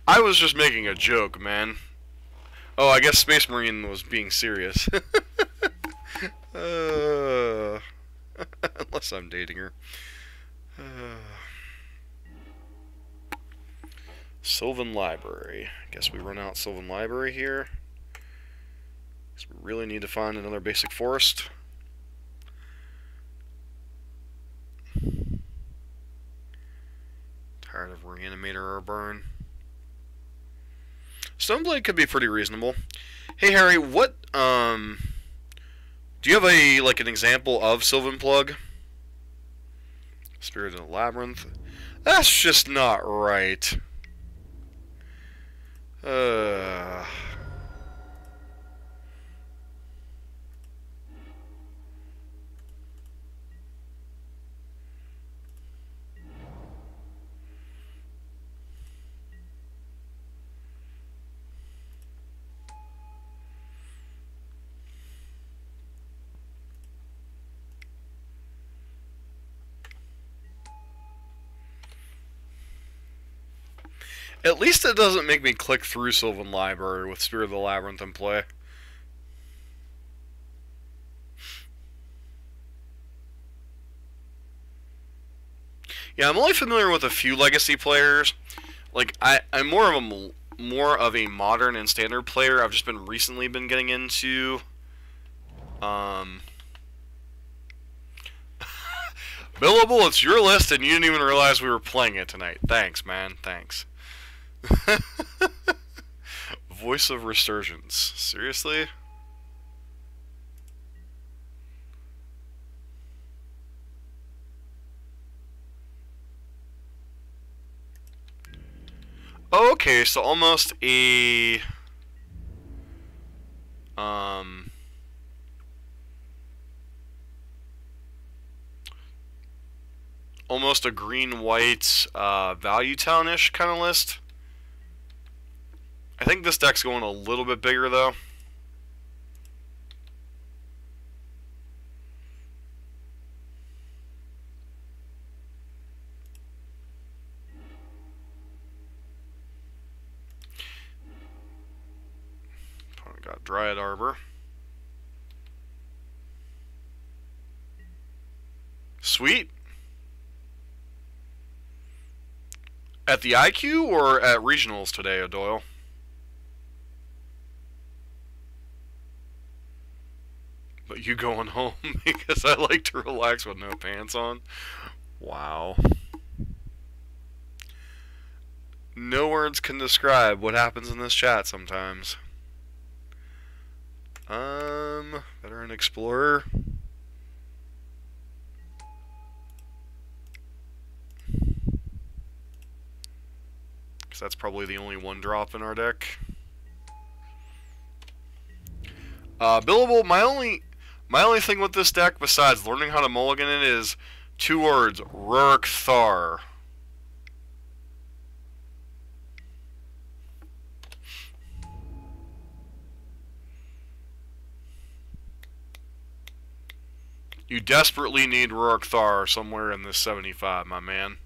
I was just making a joke, man. Oh, I guess Space Marine was being serious. Unless I'm dating her. Sylvan Library. Guess we run out Sylvan Library here. Guess we really need to find another basic forest. Tired of Reanimator or Burn. Stoneblade could be pretty reasonable. Hey Harry, what do you have an example of Sylvan Plug? Spirit in the Labyrinth. That's just not right. At least it doesn't make me click through Sylvan Library with Spirit of the Labyrinth in play. Yeah, I'm only familiar with a few Legacy players. Like I'm more of a modern and standard player. I've just recently been getting into Billable, it's your list and you didn't even realize we were playing it tonight. Thanks, man. Thanks. Voice of Resurgence. Seriously? Oh, okay, so almost a almost a green-white value town-ish kind of list. I think this deck's going a little bit bigger, though. Opponent got Dryad Arbor. Sweet. At the IQ or at regionals today, O'Doyle? But you going home because I like to relax with no pants on? Wow. No words can describe what happens in this chat sometimes. Veteran Explorer. Because that's probably the only one drop in our deck. Billable, my only thing with this deck, besides learning how to mulligan it, is 2 words: Rurik Thar. You desperately need Rurik Thar somewhere in this 75, my man.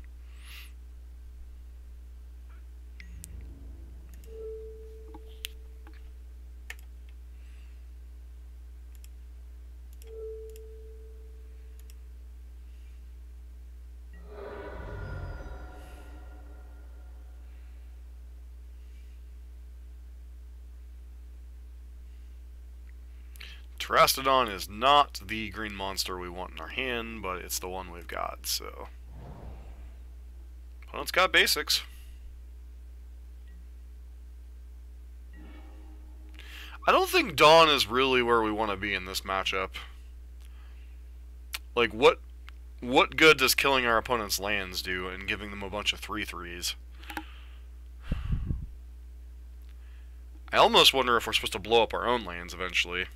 Terastodon is not the green monster we want in our hand, but it's the one we've got, so... Opponent's got basics. I don't think Dawn is really where we want to be in this matchup. Like, what good does killing our opponent's lands do and giving them a bunch of 3/3s? I almost wonder if we're supposed to blow up our own lands eventually.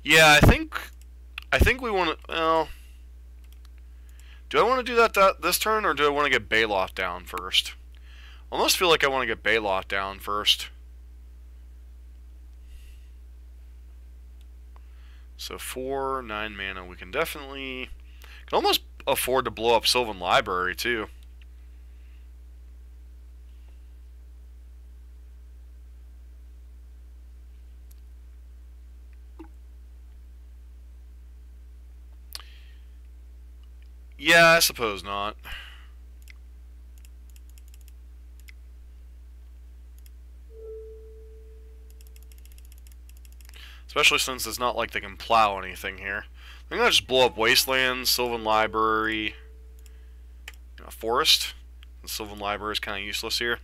Yeah, I think we want to. Well, do I want to do that this turn, or do I want to get Baloth down first? I almost feel like I want to get Baloth down first. So 4, 9 mana. We can definitely can almost afford to blow up Sylvan Library too. Yeah, I suppose not. Especially since it's not like they can plow anything here. I'm gonna just blow up Wastelands, Sylvan Library, Forest. The Sylvan Library is kind of useless here.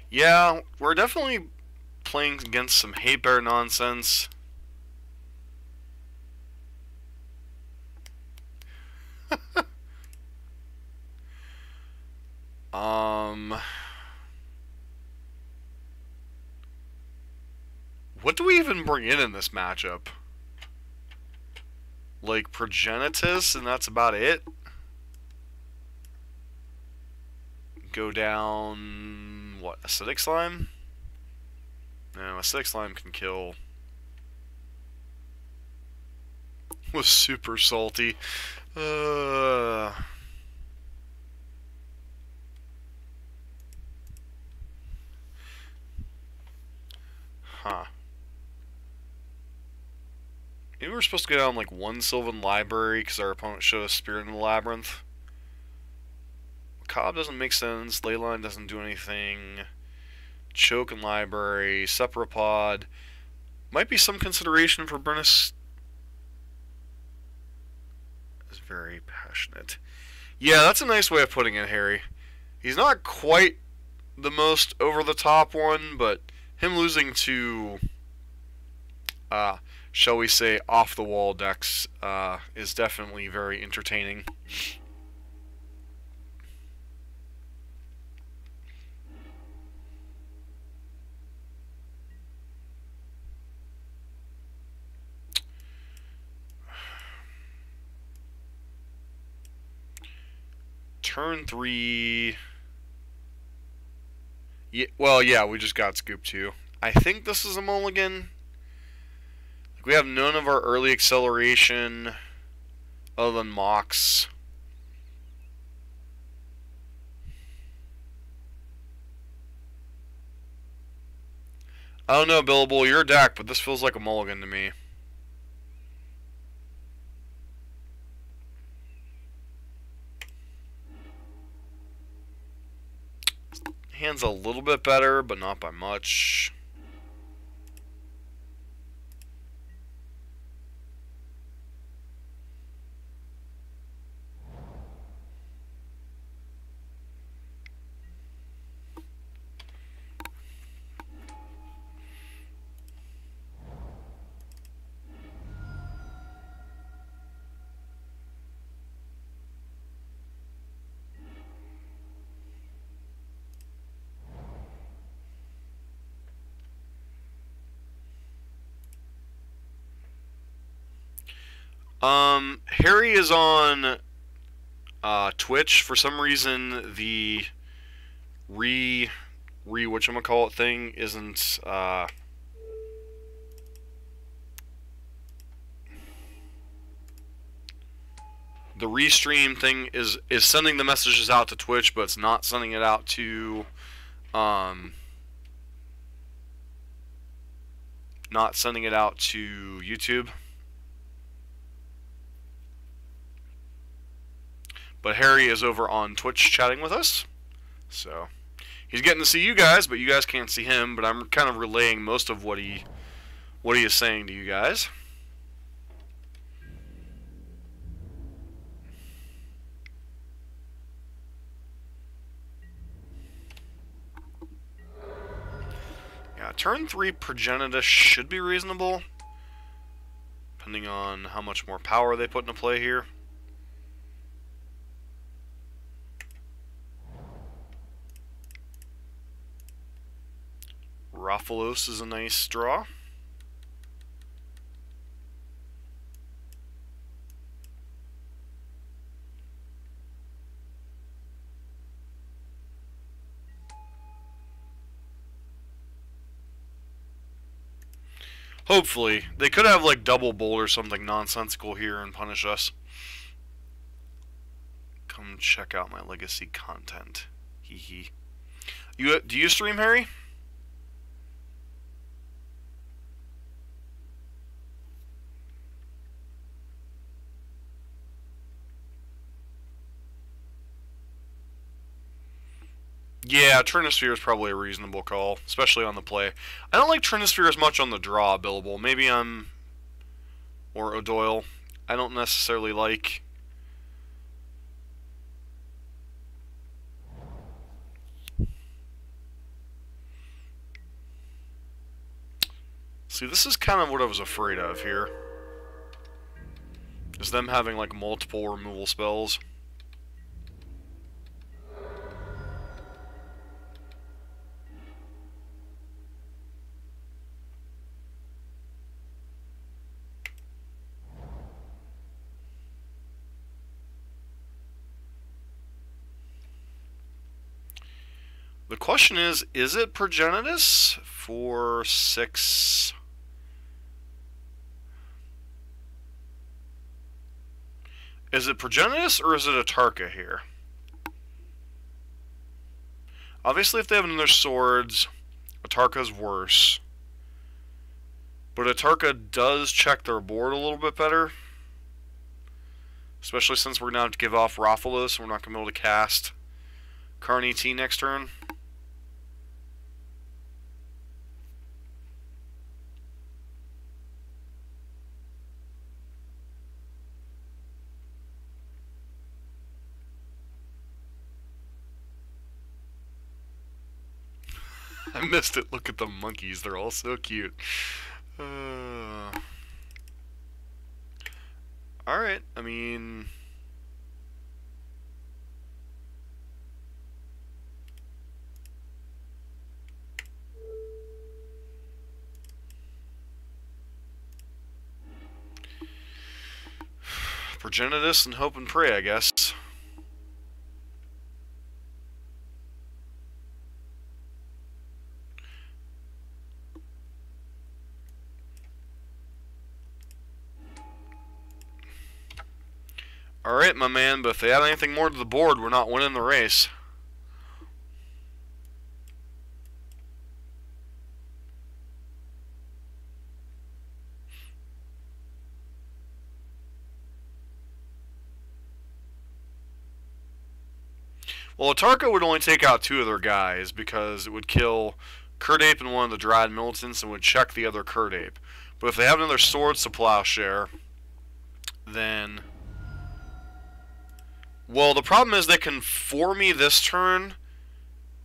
Yeah, we're definitely playing against some hate bear nonsense. What do we even bring in this matchup? Like Progenitus, and that's about it? Go down... what, Acidic Slime? No, Acidic Slime can kill. Was super salty. Huh. Maybe we're supposed to go down like 1 Sylvan Library because our opponent showed us Spirit in the Labyrinth. Cobb doesn't make sense. Leyline doesn't do anything. Choke and Library. Sephiropod. Might be some consideration for Brennus. Is very passionate. Yeah, that's a nice way of putting it, Harry. He's not quite the most over-the-top one, but him losing to, shall we say, off-the-wall decks is definitely very entertaining. Turn 3... yeah, well, yeah, we just got Scoop 2. I think this is a mulligan. We have none of our early acceleration other than Mox. I don't know, Billable, your deck, but this feels like a mulligan to me. Hand's a little bit better, but not by much. Harry is on Twitch. For some reason, the whatchamacallit thing isn't the restream thing is sending the messages out to Twitch, but it's not sending it out to YouTube. But Harry is over on Twitch chatting with us, so he's getting to see you guys, but you guys can't see him. But I'm kind of relaying most of what he is saying to you guys. Yeah, turn 3 Progenitus should be reasonable, depending on how much more power they put into play here. Raphalos is a nice draw. Hopefully. They could have like double bolt or something nonsensical here and punish us. Come check out my legacy content. Hee hee. Do you stream, Harry? Yeah, Trinisphere is probably a reasonable call, especially on the play. I don't like Trinisphere as much on the draw, Billable. Maybe I'm... or O'Doyle. I don't necessarily like... See, this is kind of what I was afraid of here. Is them having, like, multiple removal spells. The question is it Progenitus for 6? Is it Progenitus or is it Atarka here? Obviously, if they have another swords, Atarka's worse. But Atarka does check their board a little bit better. Especially since we're going to have to give off Raphalos, so we're not going to be able to cast Carney T next turn. I missed it. Look at the monkeys. They're all so cute. Alright, I mean... Progenitus and hope and pray, I guess. Alright, my man, but if they add anything more to the board, we're not winning the race. Well, Atarka would only take out 2 of their guys because it would kill Kurdape and one of the Dryad Militants and would check the other Kurdape. But if they have another Swords to Plowshare, then... Well, the problem is they can 4 me this turn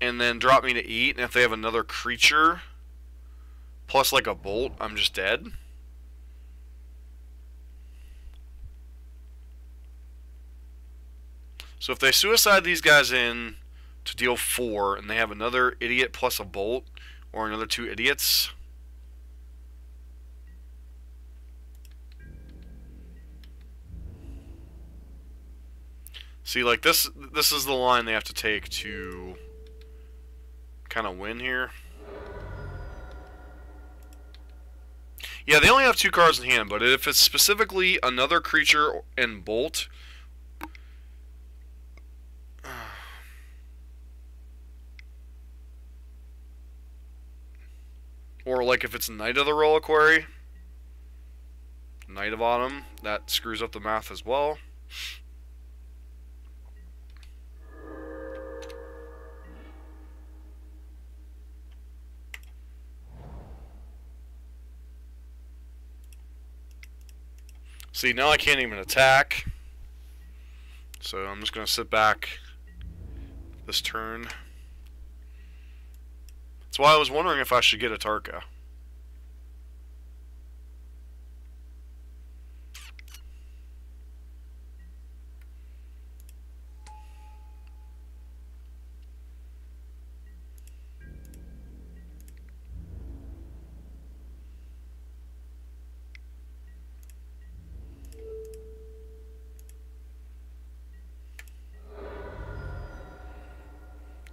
and then drop me to eat, and if they have another creature plus like a bolt, I'm just dead. So if they suicide these guys in to deal 4, and they have another idiot plus a bolt, or another 2 idiots... See, like, this is the line they have to take to kind of win here. Yeah, they only have 2 cards in hand, but if it's specifically another creature and bolt... Or, like, if it's Knight of the Reliquary, Knight of Autumn, that screws up the math as well. See, now I can't even attack. So I'm just going to sit back this turn. That's why I was wondering if I should get a Tarka.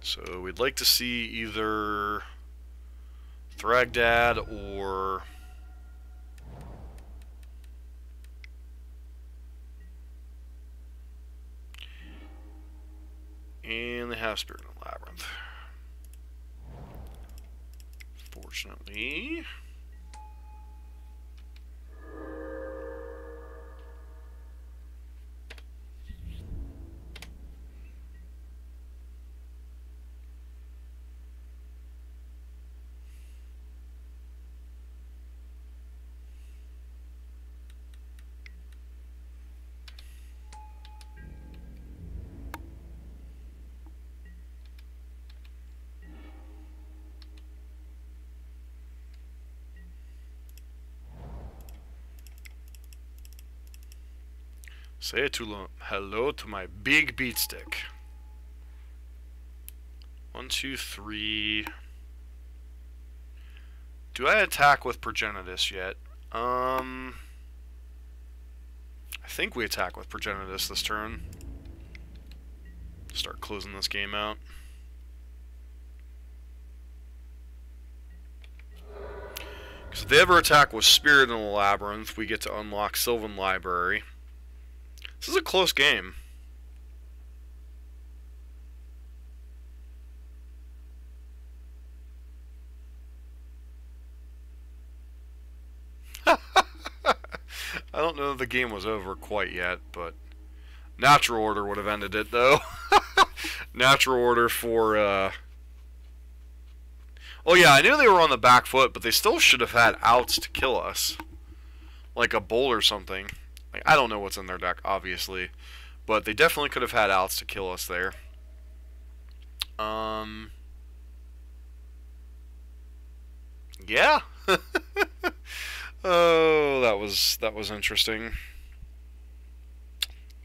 So we'd like to see either Thragdad or and they have Spirit in the Labyrinth. Fortunately. Say hello to my big beat stick. 1, 2, 3. Do I attack with Progenitus yet? I think we attack with Progenitus this turn. Start closing this game out. Because if they ever attack with Spirit in the Labyrinth, we get to unlock Sylvan Library. This is a close game. I don't know if the game was over quite yet, but Natural Order would have ended it, though. Natural Order for, Oh yeah, I knew they were on the back foot, but they still should have had outs to kill us. Like a bolt or something. Like, I don't know what's in their deck, obviously, but they definitely could have had outs to kill us there. Yeah. Oh, that was interesting.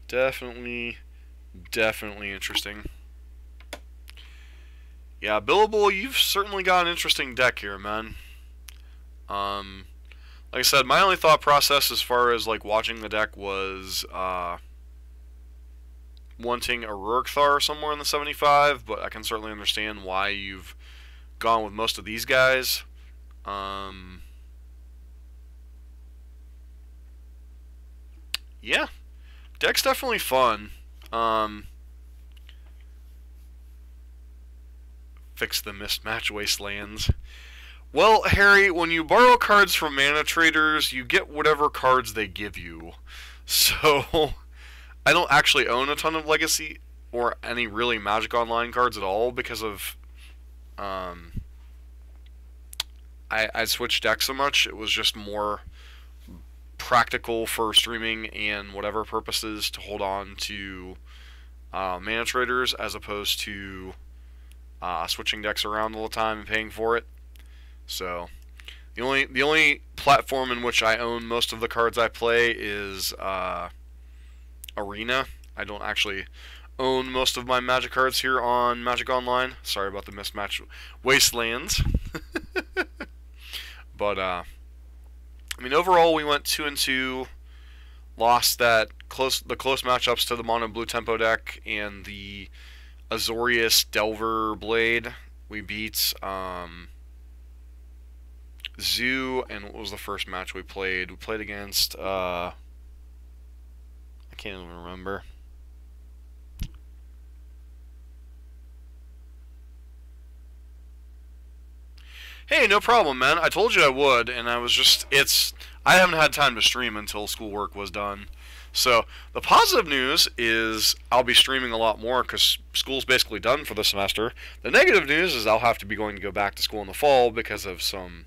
Definitely interesting. Yeah, Billable, you've certainly got an interesting deck here, man. Like I said, my only thought process as far as like watching the deck was wanting a Rurikthar somewhere in the 75, but I can certainly understand why you've gone with most of these guys. Yeah, deck's definitely fun. Fix the mismatch wastelands. Well, Harry, when you borrow cards from mana traders, you get whatever cards they give you. So, I don't actually own a ton of Legacy or any really Magic Online cards at all because of I switched decks so much. It was just more practical for streaming and whatever purposes to hold on to mana traders as opposed to switching decks around all the time and paying for it. So the only platform in which I own most of the cards I play is Arena. I don't actually own most of my Magic cards here on Magic Online. Sorry about the mismatch. Wastelands. But I mean, overall we went 2-2. Lost the close matchups to the mono blue tempo deck and the Azorius Delver Blade. We beat Zoo, and what was the first match we played? We played against I can't even remember. Hey, no problem, man. I told you I would, and I haven't had time to stream until schoolwork was done. So, the positive news is I'll be streaming a lot more because school's basically done for the semester. The negative news is I'll have to be going to go back to school in the fall because of some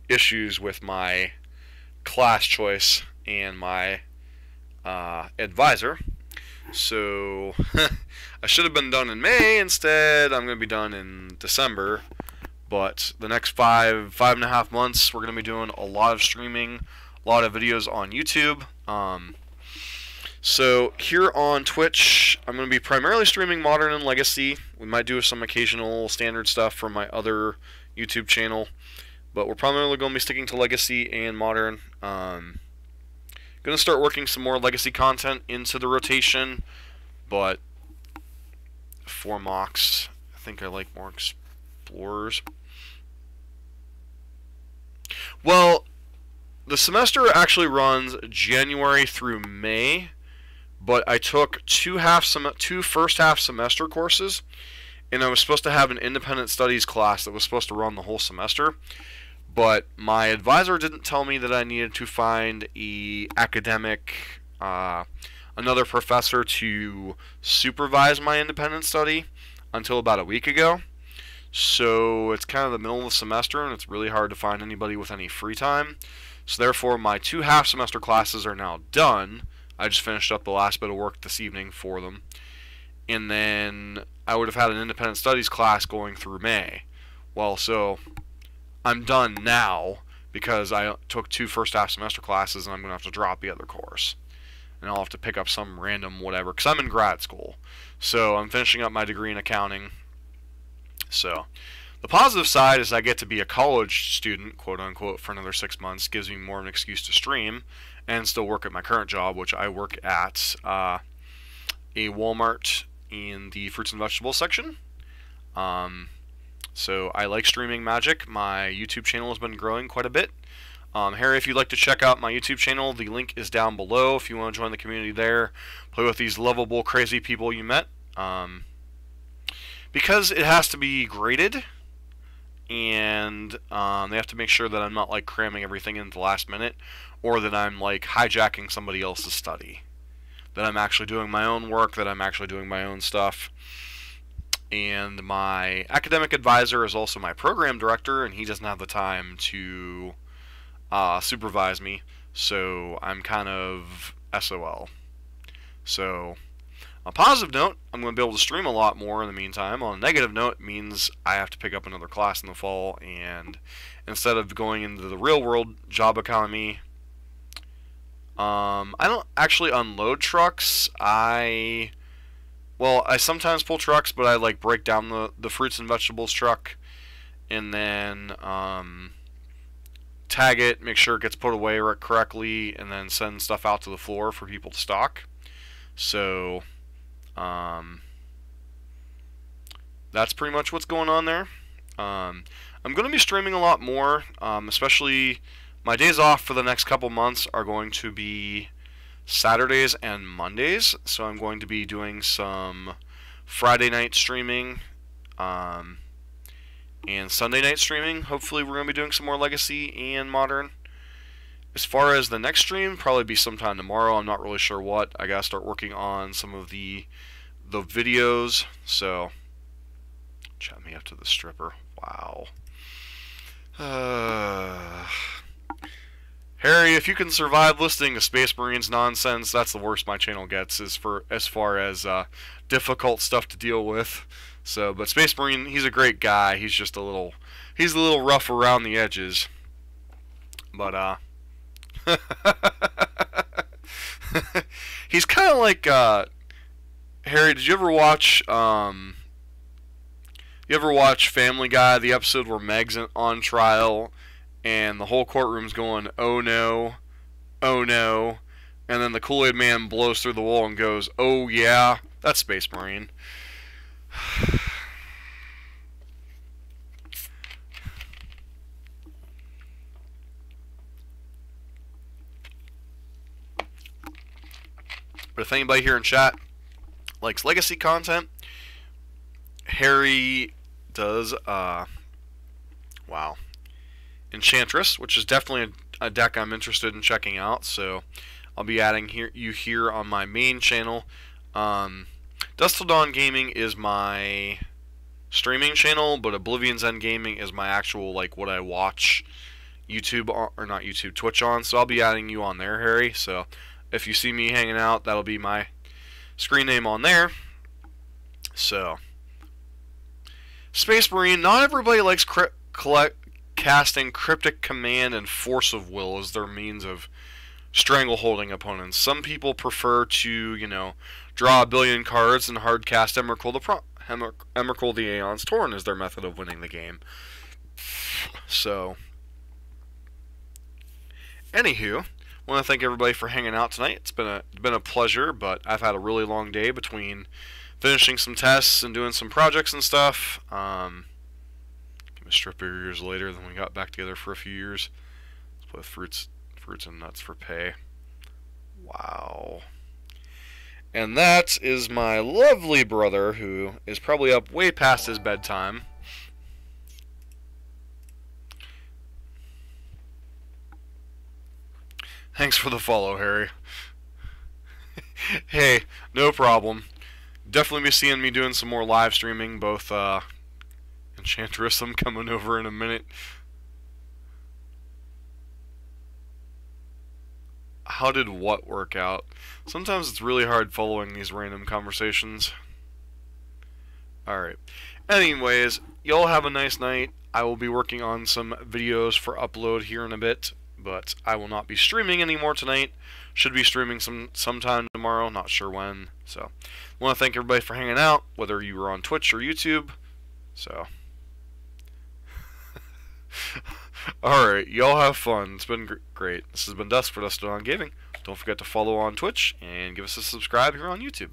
issues with my class choice and my advisor. So, I should have been done in May. Instead, I'm going to be done in December. But the next 5.5 months, we're going to be doing a lot of streaming, a lot of videos on YouTube. So here on Twitch, I'm going to be primarily streaming Modern and Legacy. We might do some occasional standard stuff from my other YouTube channel. But we're primarily going to be sticking to Legacy and Modern. Going to start working some more Legacy content into the rotation. But for mocks, I think I like more Explorers. Well, the semester actually runs January through May, but I took two first half semester courses, and I was supposed to have an independent studies class that was supposed to run the whole semester, but my advisor didn't tell me that I needed to find another professor to supervise my independent study until about a week ago. So it's kind of the middle of the semester, and it's really hard to find anybody with any free time. So therefore, my 2 half-semester classes are now done. I just finished up the last bit of work this evening for them. And then I would have had an independent studies class going through May. Well, so I'm done now because I took 2 first half-semester classes, and I'm going to have to drop the other course. And I'll have to pick up some random whatever, because I'm in grad school. So I'm finishing up my degree in accounting. So, the positive side is I get to be a college student, quote-unquote, for another 6 months. Gives me more of an excuse to stream and still work at my current job, which I work at a Walmart in the fruits and vegetables section. So, I like streaming Magic. My YouTube channel has been growing quite a bit. Harry, if you'd like to check out my YouTube channel, the link is down below if you want to join the community there. Play with these lovable, crazy people you met. Because it has to be graded, and they have to make sure that I'm not like cramming everything into the last minute, or that I'm like hijacking somebody else's study. That I'm actually doing my own work, that I'm actually doing my own stuff. And my academic advisor is also my program director, and he doesn't have the time to supervise me, so I'm kind of SOL. So, on a positive note, I'm going to be able to stream a lot more in the meantime. On a negative note, it means I have to pick up another class in the fall, and instead of going into the real world job economy, I don't actually unload trucks. I sometimes pull trucks, but I like break down the fruits and vegetables truck, and then tag it, make sure it gets put away correctly, and then send stuff out to the floor for people to stock. So that's pretty much what's going on there. I'm going to be streaming a lot more, especially my days off for the next couple months are going to be Saturdays and Mondays. So I'm going to be doing some Friday night streaming and Sunday night streaming. Hopefully we're going to be doing some more Legacy and Modern. As far as the next stream, probably be sometime tomorrow. I'm not really sure what. I gotta start working on some of the the videos. So, chat me up to the stripper. Wow. Harry, if you can survive listening to Space Marines nonsense, that's the worst my channel gets, as far as difficult stuff to deal with. So, but Space Marine, he's a great guy. He's just a little rough around the edges. But he's kind of like Harry. Did you ever watch Family Guy, the episode where Meg's on trial and the whole courtroom's going, "Oh no, oh no," and then the Kool-Aid Man blows through the wall and goes, "Oh yeah"? That's Space Marine. But if anybody here in chat likes legacy content, Harry does wow, Enchantress, which is definitely a deck I'm interested in checking out. So I'll be adding you here on my main channel. Dusk Till Dawn Gaming is my streaming channel, but Oblivion's End Gaming is my actual, like, what I watch YouTube on, or not YouTube, Twitch on. So I'll be adding you on there, Harry. So if you see me hanging out, that'll be my screen name on there. So, Space Marine, not everybody likes casting Cryptic Command and Force of Will as their means of strangleholding opponents. Some people prefer to, you know, draw a billion cards and hard cast Emrakul the Aeon's Torn as their method of winning the game. So, anywho, I want to thank everybody for hanging out tonight. It's been a pleasure, but I've had a really long day between finishing some tests and doing some projects and stuff. Came a strip bigger years later, then we got back together for a few years. Let's play with fruits and nuts for pay. Wow. And that is my lovely brother, who is probably up way past his bedtime. Thanks for the follow, Harry. Hey, no problem. Definitely be seeing me doing some more live streaming, both Enchantress, I'm coming over in a minute. How did what work out? Sometimes it's really hard following these random conversations. Alright. Anyways, y'all have a nice night. I will be working on some videos for upload here in a bit, but I will not be streaming anymore tonight. Should be streaming sometime tomorrow, not sure when. So, I want to thank everybody for hanging out, whether you were on Twitch or YouTube. So, alright, y'all have fun. It's been great. This has been Dusk for Dusk Till Dawn Gaming. Don't forget to follow on Twitch and give us a subscribe here on YouTube.